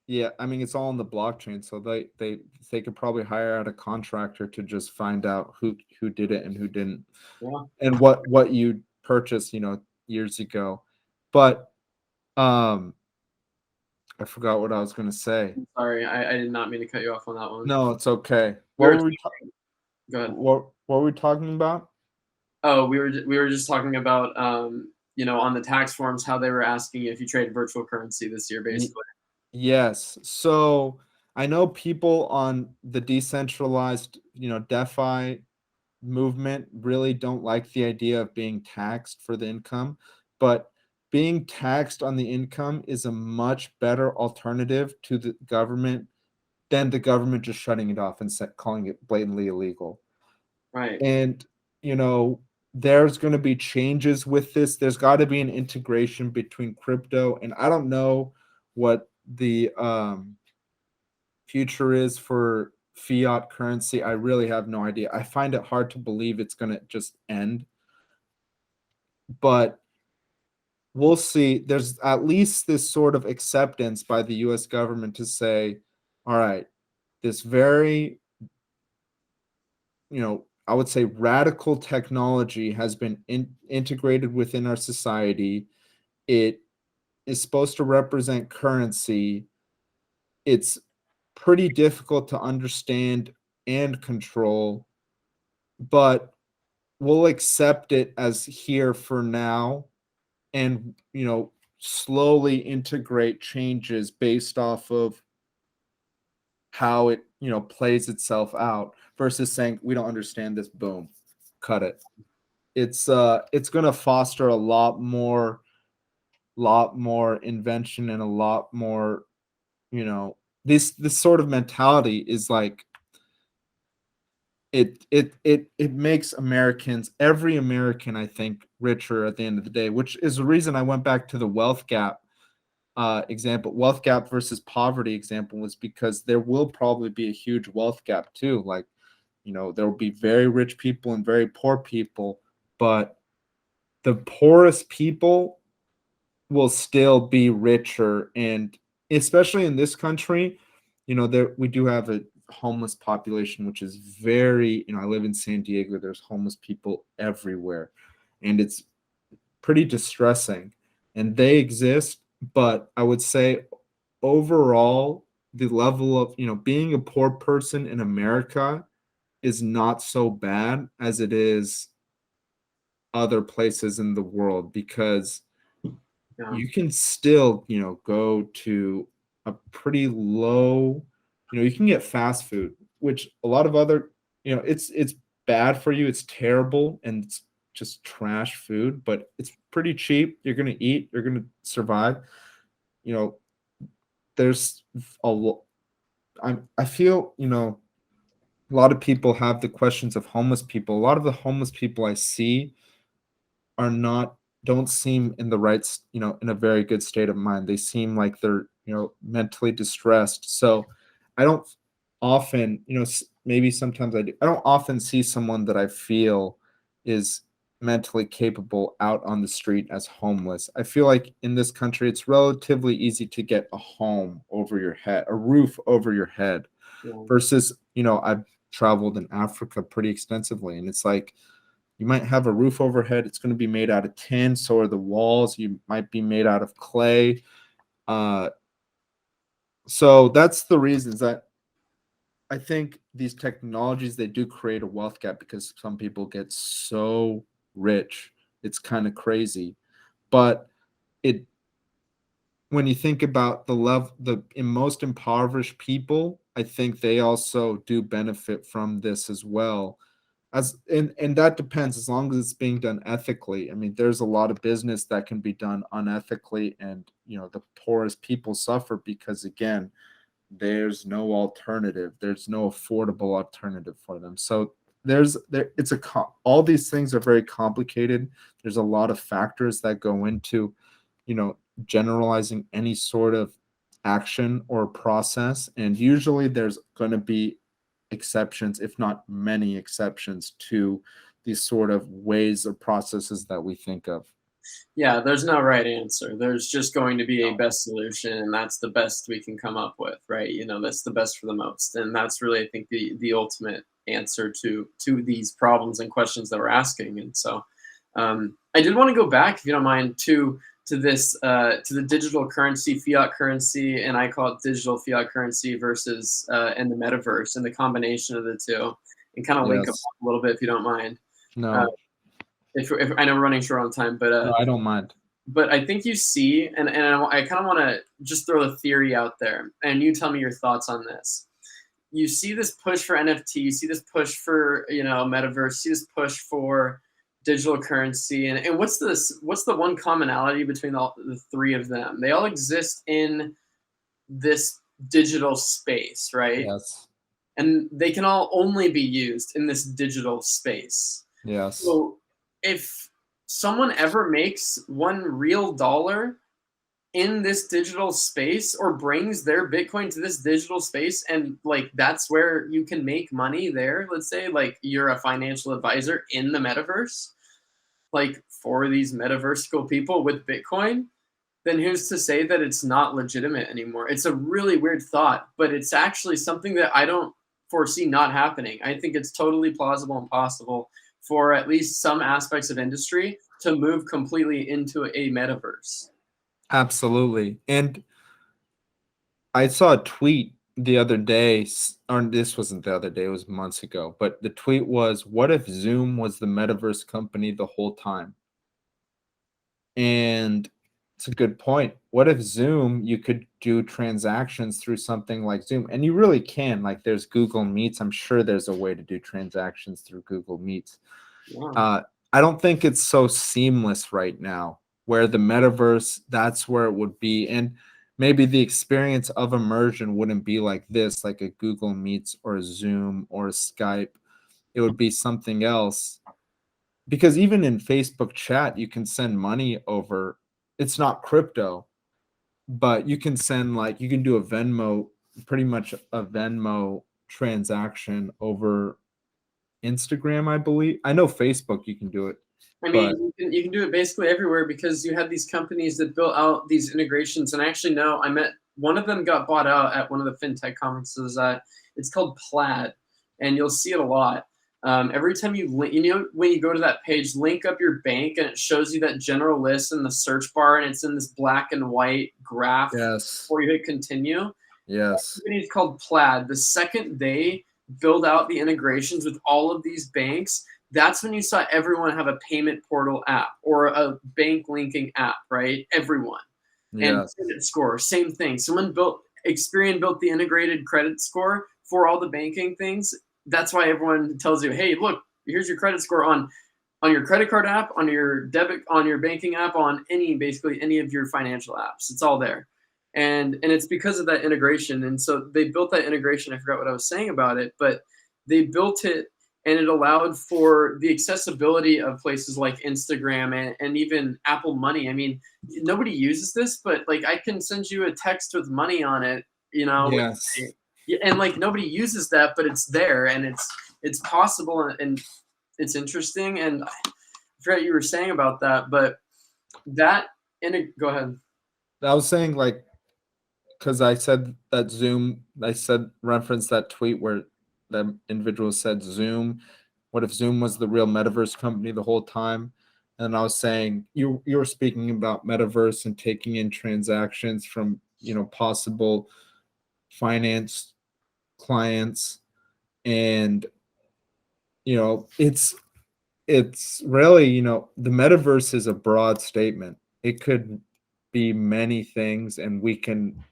yeah, I mean it's all on the blockchain, so they could probably hire out a contractor to just find out who did it and who didn't, Yeah. and what you purchased, years ago. But I forgot what I was going to say. Sorry, I did not mean to cut you off on that one. No, it's okay. We What were were we go ahead. what were we talking about? Oh, we were just talking about on the tax forms how they were asking if you trade virtual currency this year, Y- basically. yes. So I know people on the decentralized, DeFi movement really don't like the idea of being taxed for the income, but being taxed on the income is a much better alternative to the government than the government just shutting it off and calling it blatantly illegal. Right. And, there's going to be changes with this. There's got to be an integration between crypto, and I don't know what the future is for fiat currency. I really have no idea. I find it hard to believe it's going to just end, but we'll see. There's at least this sort of acceptance by the US government to say, all right, this very, I would say radical technology has been integrated within our society. It is supposed to represent currency. It's pretty difficult to understand and control. but we'll accept it as here for now, and slowly integrate changes based off of how it plays itself out, versus saying we don't understand this, boom, cut it. It's going to foster a lot more invention, and a lot more, this sort of mentality is like, it makes Americans, every American, I think, richer at the end of the day, which is the reason I went back to the wealth gap example. Wealth gap versus poverty example was because there will probably be a huge wealth gap too. Like, there will be very rich people and very poor people, but the poorest people will still be richer. And especially in this country, there we do have a homeless population, which is very, I live in San Diego, there's homeless people everywhere, and it's pretty distressing, and they exist. But I would say overall, the level of, being a poor person in America is not so bad as it is other places in the world, because Yeah. you can still, go to a pretty low, you can get fast food, which a lot of other, it's bad for you, it's terrible, and it's just trash food, but it's pretty cheap. You're going to eat, you're going to survive. You know, there's a lot. I feel, a lot of people have the questions of homeless people. A lot of the homeless people I see are not, don't seem in the right, in a very good state of mind. They seem like they're, mentally distressed. So I don't often, maybe sometimes I do, I don't often see someone that I feel is mentally capable out on the street as homeless. I feel like in this country it's relatively easy to get a home over your head, a roof over your head, Yeah. versus, I've traveled in Africa pretty extensively, and it's like, you might have a roof overhead. It's going to be made out of tin. So are the walls. You might be made out of clay. So that's the reasons that I think these technologies, they do create a wealth gap, because some people get so rich. It's kind of crazy. But it, when you think about the most impoverished people, I think they also do benefit from this as well. And that depends, as long as it's being done ethically. I mean, there's a lot of business that can be done unethically, and the poorest people suffer because, again, there's no alternative. There's no affordable alternative for them. So all these things are very complicated. There's a lot of factors that go into, generalizing any sort of action or process, and usually there's going to be exceptions, if not many exceptions, to these sort of ways or processes that we think of. Yeah, there's no right answer. There's just going to be a No. best solution, and that's the best we can come up with, right? That's the best for the most, and that's really, I think, the ultimate answer to these problems and questions that we're asking. And so, I did want to go back, if you don't mind, to this to the digital currency, fiat currency, and I call it digital fiat currency versus and the metaverse, and the combination of the two, and kind of link them Yes. up a little bit, if you don't mind. Uh, No. if I know we're running short on time, No, I don't mind. but I think you see, and I kind of want to just throw the theory out there, and you tell me your thoughts on this. You see this push for NFT, you see this push for metaverse, you see this push for digital currency, and what's the one commonality between all the three of them? They all exist in this digital space, right? Yes. And they can all only be used in this digital space. Yes. So if someone ever makes $1 real in this digital space, or brings their Bitcoin to this digital space, and like that's where you can make money there, let's say like you're a financial advisor in the metaverse, like for these metaversical people with Bitcoin, then who's to say that it's not legitimate anymore? It's a really weird thought, but it's actually something that I don't foresee not happening. I think it's totally plausible and possible for at least some aspects of industry to move completely into a metaverse. Absolutely. And I saw a tweet the other day, or this wasn't the other day, it was months ago, but the tweet was, what if Zoom was the metaverse company the whole time? And it's a good point. What if Zoom, you could do transactions through something like Zoom? And you really can. Like there's Google Meets. I'm sure there's a way to do transactions through Google Meets. Wow. I don't think it's so seamless right now, where the metaverse, that's where it would be. And maybe the experience of immersion wouldn't be like this, like a Google Meets or a Zoom or a Skype. It would be something else, because even in Facebook chat, you can send money over. It's not crypto, but you can send, like, you can do a Venmo, pretty much a Venmo transaction over Instagram, I believe. I know Facebook you can do it, I but mean, you can do it basically everywhere because you have these companies that built out these integrations. And I actually know I met one of them got bought out at one of the fintech conferences. It's called Plaid, and you'll see it a lot. Every time you link, when you go to that page, link up your bank, and it shows you that general list in the search bar, and it's in this black and white graph yes, before you hit continue. yes, Company called Plaid. The second they build out the integrations with all of these banks, that's when you saw everyone have a payment portal app or a bank linking app, right? Everyone. And yes, credit score, same thing. Experian built the integrated credit score for all the banking things. That's why everyone tells you, hey, look, here's your credit score on your credit card app, on your debit, on your banking app, on basically any of your financial apps. It's all there. And it's because of that integration. And so they built that integration. I forgot what I was saying about it, but they built it, and it allowed for the accessibility of places like Instagram and even Apple Money. I mean, nobody uses this, but like I can send you a text with money on it, yes. and like nobody uses that, but it's there, and it's possible, and it's interesting. And I forgot what you were saying about that, but that go ahead. I was saying, like, because I said that Zoom, I said reference that tweet where the individual said Zoom. What if Zoom was the real metaverse company the whole time? And I was saying you were speaking about metaverse and taking in transactions from, possible finance clients, and it's really, the metaverse is a broad statement. It could be many things, and we can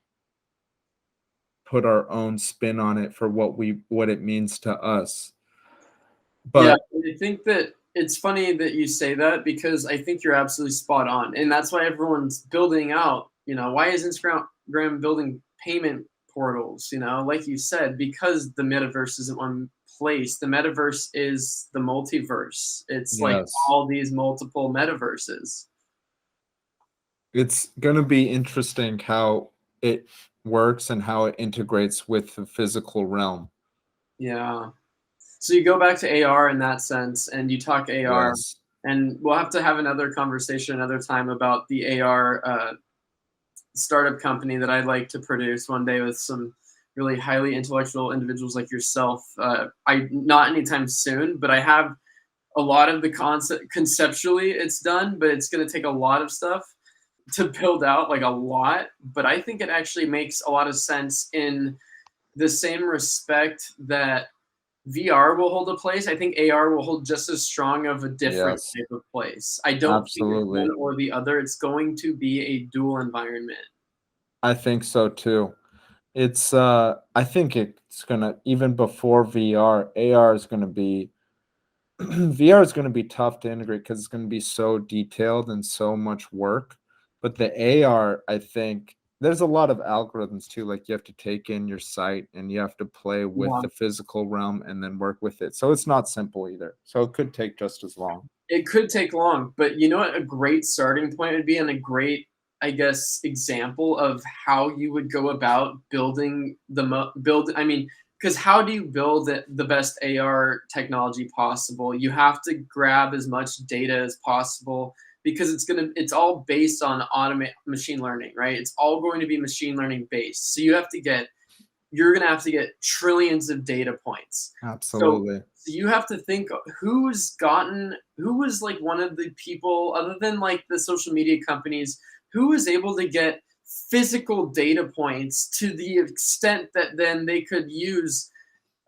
put our own spin on it for what it means to us. Yeah, But I think that it's funny that you say that because I think you're absolutely spot on. And that's why everyone's building out, why is Instagram building payment portals? Like you said, because the metaverse isn't one place. The metaverse is the multiverse. It's like yes, all these multiple metaverses. it's going to be interesting how it works and how it integrates with the physical realm. Yeah. So you go back to AR in that sense, and you talk AR, Yes. and we'll have to have another conversation another time about the AR startup company that I'd like to produce one day with some really highly intellectual individuals like yourself. I not anytime soon, but I have a lot of the concept conceptually it's done, but it's going to take a lot of stuff to build out, like a lot. But I think it actually makes a lot of sense in the same respect that VR will hold a place. I think AR will hold just as strong of a different Yes, type of place. I don't think it's one absolutely. or the other. It's going to be a dual environment. I think so too. I think it's gonna, even before VR, AR is gonna be VR is gonna be tough to integrate because it's gonna be so detailed and so much work. But the AR, I think there's a lot of algorithms too. Like you have to take in your sight and you have to play with Yeah. the physical realm and then work with it. So it's not simple either. So it could take just as long. It could take long, but you know what a great starting point would be, and a great, I guess, example of how you would go about building I mean, because how do you build the best AR technology possible? You have to grab as much data as possible because it's all based on automate machine learning, right? It's all going to be machine learning based. So you're going to have to get trillions of data points. So, Absolutely. so you have to think who was like one of the people other than like the social media companies who was able to get physical data points to the extent that then they could use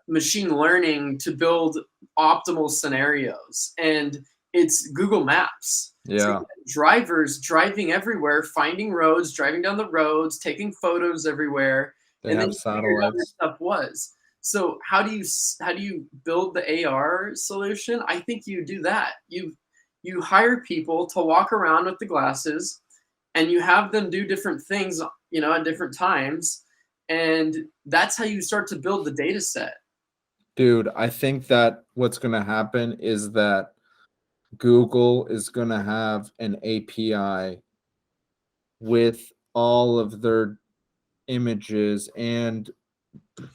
machine learning to build optimal scenarios. And it's Google Maps. Yeah. So drivers driving everywhere, finding roads, driving down the roads, taking photos everywhere, They and then have you figured out where satellites. stuff was. So how do you build the AR solution? I think you do that. You hire people to walk around with the glasses, and you have them do different things, at different times, and that's how you start to build the data set. Dude, I think that what's going to happen is that Google is going to have an API with all of their images and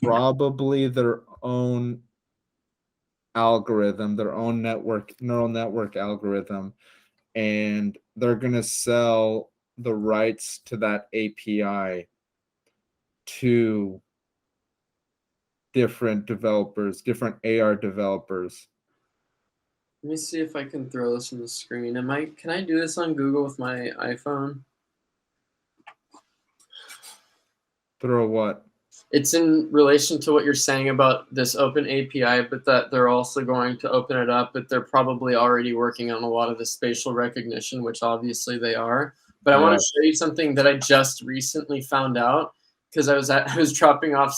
probably their own algorithm, their own neural network algorithm, and they're going to sell the rights to that API to different developers, different AR developers. Let me see if I can throw this on the screen. Can I do this on Google with my iPhone? Throw what? It's in relation to what you're saying about this open API, but that they're also going to open it up, but they're probably already working on a lot of the spatial recognition, which obviously they are. But I want to Yes. show you something that I just recently found out, because I was dropping off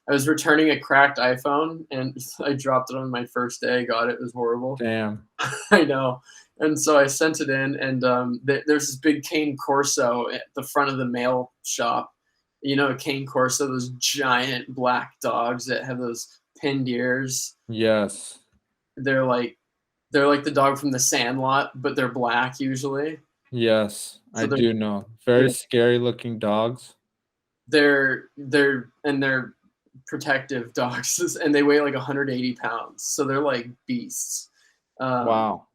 I was returning a cracked iPhone, and I dropped it on my first day. I got it. It was horrible. Damn. I know. And so I sent it in, and there's this big cane corso at the front of the mail shop. A cane corso, those giant black dogs that have those pinned ears. Yes. They're like the dog from The Sandlot, but they're black usually. Yes, So I do know. Very scary looking dogs. they're protective dogs, and they weigh like 180 pounds. So they're like beasts. Wow.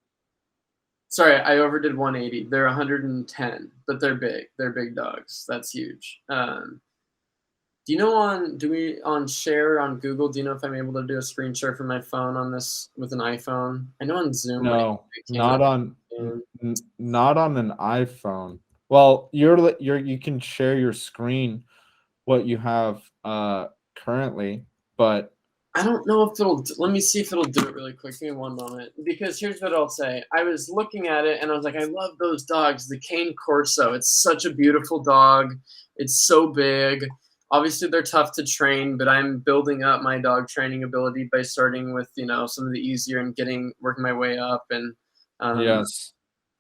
Sorry, I overdid 180. They're 110, but they're big. They're big dogs. That's huge. Do you know on share on Google, do you know if I'm able to do a screen share from my phone on this with an iPhone? I know on Zoom. No, I not on can. not on an iPhone. Well, you can share your screen what you have currently, but I don't know if let me see if it'll do it really quick. Give me one moment. Because here's what I'll say. I was looking at it and I was like, I love those dogs. The cane corso. It's such a beautiful dog. It's so big. Obviously, they're tough to train, but I'm building up my dog training ability by starting with, some of the easier and working my way up. And yes.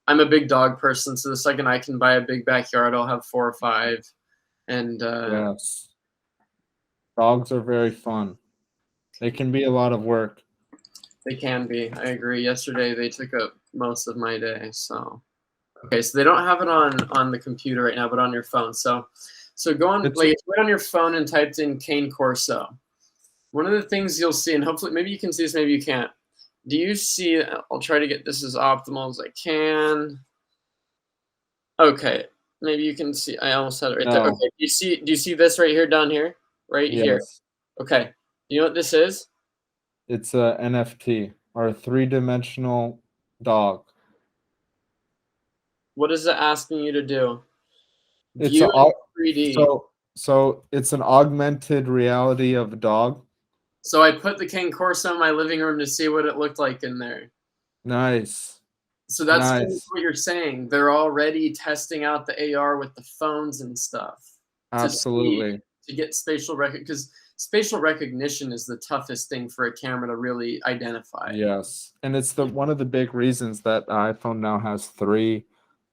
I'm a big dog person. So the second I can buy a big backyard, I'll have 4 or 5. And Yes. Dogs are very fun. They can be a lot of work. they can be. I agree. Yesterday they took up most of my day. So okay, so they don't have it on the computer right now, but on your phone. So go on, like, if you went on your phone and typed in cane corso, one of the things you'll see, and hopefully maybe you can see this, maybe you can't. Do you see? I'll try to get this as optimal as I can. Okay, maybe you can see. I almost had it right there. No. Okay, do you see this right here, down here, right here? Yes. Okay, you know what this is? It's a NFT or a 3-dimensional dog. What is it asking you to do? It's View in 3D. So it's an augmented reality of a dog. So I put the cane corso in my living room to see what it looked like in there. Nice. So that's Nice. what you're saying. They're already testing out the AR with the phones and stuff. Absolutely. To get spatial because spatial recognition is the toughest thing for a camera to really identify. Yes. And it's one of the big reasons that iPhone now has 3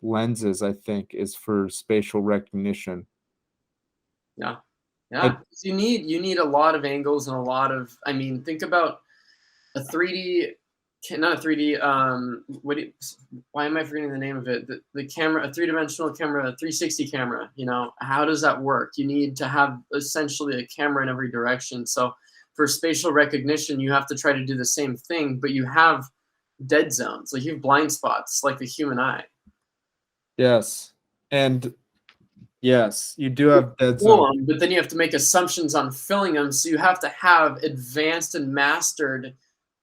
lenses, I think, is for spatial recognition. Yeah. Yeah. You need a lot of angles and a lot of, think about a 3D, not a 3D, why am I forgetting the name of it? The camera, a 3-dimensional camera, a 360 camera, how does that work? You need to have essentially a camera in every direction. So for spatial recognition, you have to try to do the same thing, but you have dead zones, like you have blind spots, like the human eye. Yes. And yes, you do have dead zones. But then you have to make assumptions on filling them. So you have to have advanced and mastered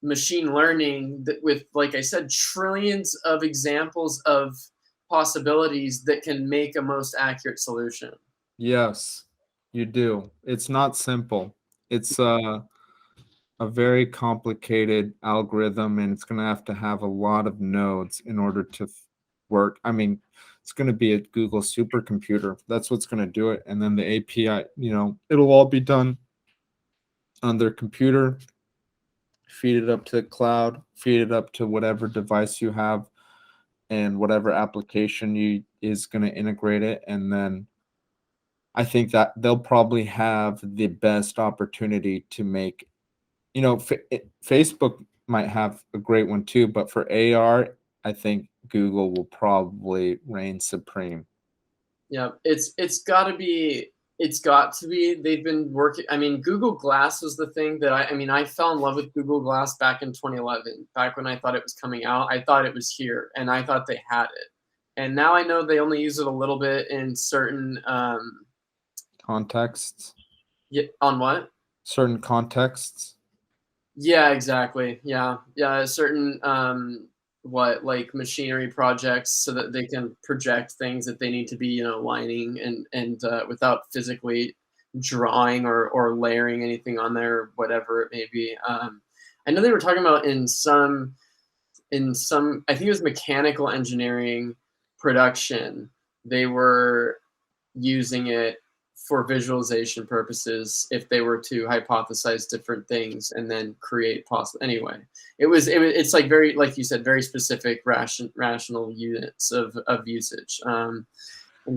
machine learning that with, like I said, trillions of examples of possibilities that can make a most accurate solution. Yes, you do. It's not simple. It's a very complicated algorithm, and it's going to have a lot of nodes in order to work. I mean, it's going to be a Google supercomputer. That's what's going to do it. And then the API, it'll all be done on their computer, feed it up to the cloud, feed it up to whatever device you have and whatever application you is going to integrate it. And then I think that they'll probably have the best opportunity to make, Facebook might have a great one too, but for AR, I think Google will probably reign supreme. Yeah, it's got to be. They've been working. I mean, Google Glass was the thing that I fell in love with Google Glass back in 2011, back when I thought it was coming out. I thought it was here, and I thought they had it. And now I know they only use it a little bit in certain Contexts, yeah, on what? certain contexts. Yeah, exactly. Yeah, yeah, certain what like machinery projects so that they can project things that they need to be, lining and without physically drawing or layering anything on there, whatever it may be. I know they were talking about in some I think it was mechanical engineering production. They were using it for visualization purposes if they were to hypothesize different things and then create possible anyway. It's like very, like you said, very specific rational units of usage. And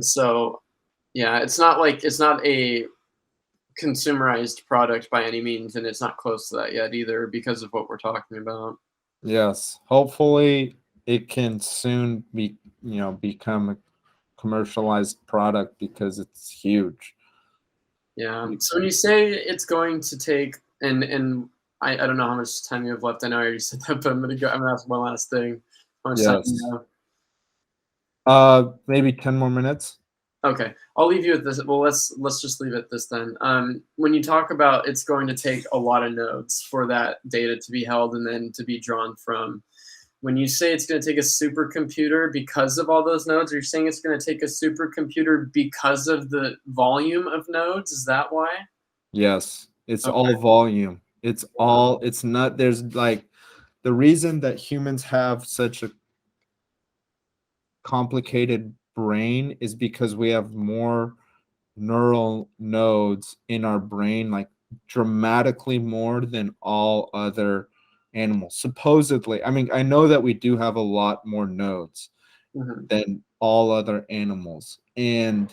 so yeah, it's not a consumerized product by any means, and it's not close to that yet either because of what we're talking about. Yes, hopefully it can soon become a commercialized product because it's huge. Yeah. So when you say it's going to take, and I don't know how much time you have left. I know I already said that, but I'm gonna ask one last thing. How much time do you Yes. have? Maybe 10 more minutes. Okay, I'll leave you at this. Well, let's just leave it at this then. When you talk about it's going to take a lot of nodes for that data to be held and then to be drawn from, when you say it's going to take a supercomputer because of all those nodes, you're saying it's going to take a supercomputer because of the volume of nodes? Is that why? Yes, it's Okay. all volume. It's not, there's like the reason that humans have such a complicated brain is because we have more neural nodes in our brain, like dramatically more than all other animals. Supposedly, I mean, I know that we do have a lot more nodes Mhm. than all other animals. And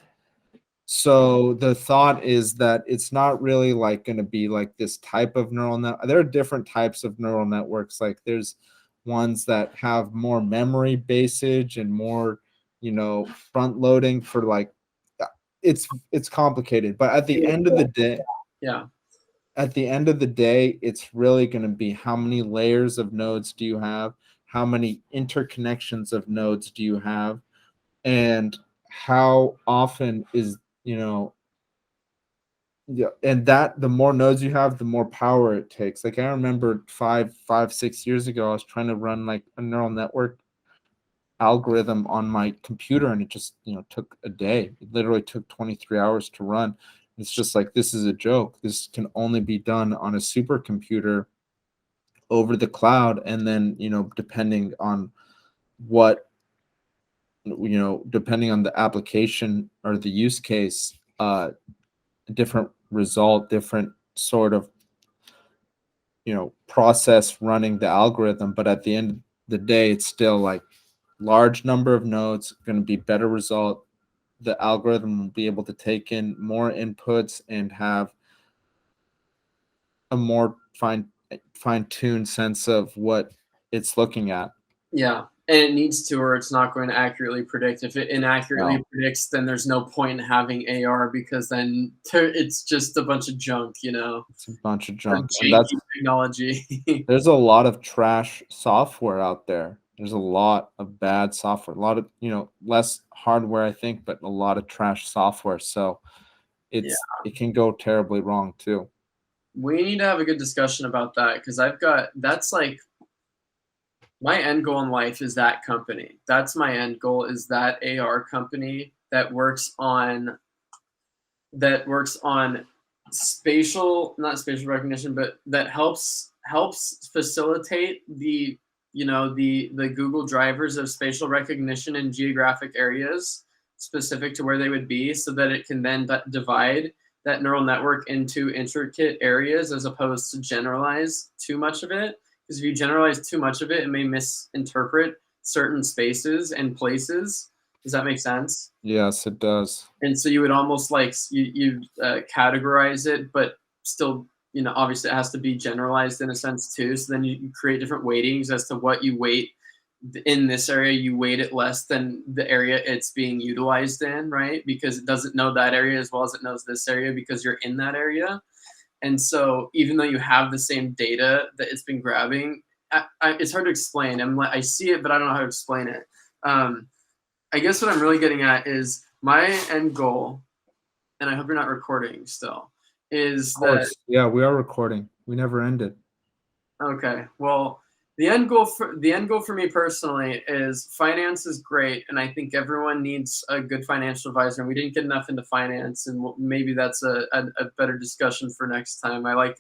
so the thought is that it's not really like going to be like this type of neural net. There are different types of neural networks. Like there's ones that have more memory basage and more, front loading for like it's complicated. But Yeah. at the end of the day, it's really going to be how many layers of nodes do you have? How many interconnections of nodes do you have? And how often is, yeah, and that the more nodes you have, the more power it takes. Like I remember 6 years ago, I was trying to run like a neural network algorithm on my computer, and it just took a day. It literally took 23 hours to run. It's just like, this is a joke. This can only be done on a supercomputer over the cloud, and then depending on what depending on the application or the use case, different result, different sort of process running the algorithm. But at the end of the day, it's still like large number of nodes, going to be better result. The algorithm will be able to take in more inputs and have a more fine-tuned sense of what it's looking at. Yeah. And it needs to, or it's not going to accurately predict. If it inaccurately No, predicts, then there's no point in having AR because then it's just a bunch of junk, it's a bunch of or junk, and janky technology. there's a lot of trash software out there. There's a lot of bad software, a lot of less hardware, I think, but a lot of trash software. So Yeah. it can go terribly wrong too. We need to have a good discussion about that because I've got that's like My end goal in life is that company. That's my end goal, is that AR company that works on spatial, not spatial recognition, but that helps facilitate the, the Google drivers of spatial recognition in geographic areas specific to where they would be, so that it can then divide that neural network into intricate areas as opposed to generalize too much of it. Because if you generalize too much of it, it may misinterpret certain spaces and places. Does that make sense? Yes, it does. And so you would almost like you categorize it, but still, obviously it has to be generalized in a sense too. So then you create different weightings as to what you weight in this area. You weight it less than the area it's being utilized in, right? Because it doesn't know that area as well as it knows this area because you're in that area. And so even though you have the same data that it's been grabbing, it's hard to explain. I see it, but I don't know how to explain it. I guess what I'm really getting at is my end goal, and I hope you're not recording still, is that, yeah, we are recording. We never ended. okay, well, the end goal for me personally is finance is great, and I think everyone needs a good financial advisor. And we didn't get enough into finance, and maybe that's a better discussion for next time. I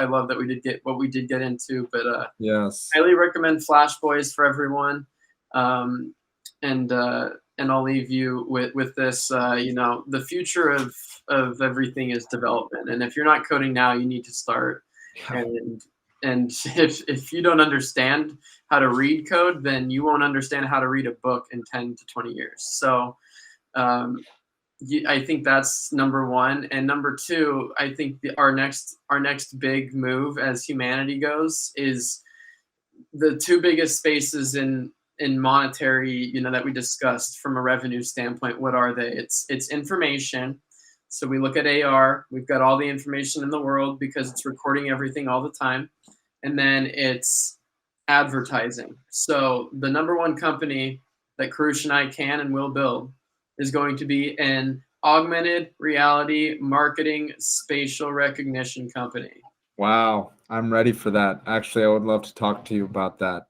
love that we did get what we did get into, but yes, highly recommend Flash Boys for everyone. And I'll leave you with this. The future of everything is development, and if you're not coding now, you need to start. yeah. And if you don't understand how to read code, then you won't understand how to read a book in 10 to 20 years. So I think that's number one. And number two, I think our next big move as humanity goes is the two biggest spaces in monetary, that we discussed from a revenue standpoint. What are they? It's information. So we look at AR, we've got all the information in the world because it's recording everything all the time. And then it's advertising. So the number one company that Karush and I can and will build is going to be an augmented reality marketing spatial recognition company. Wow, I'm ready for that. Actually, I would love to talk to you about that.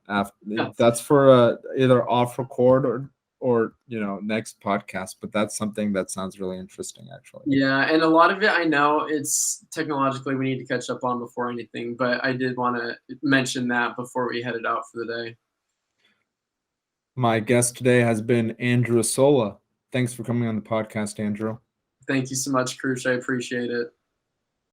That's for either off record or next podcast. But that's something that sounds really interesting, actually. Yeah, and a lot of it I know it's technologically we need to catch up on before anything. But I did want to mention that before we headed out for the day. My guest today has been Andrew Ossola. Thanks for coming on the podcast, Andrew. Thank you so much, Karush. I appreciate it.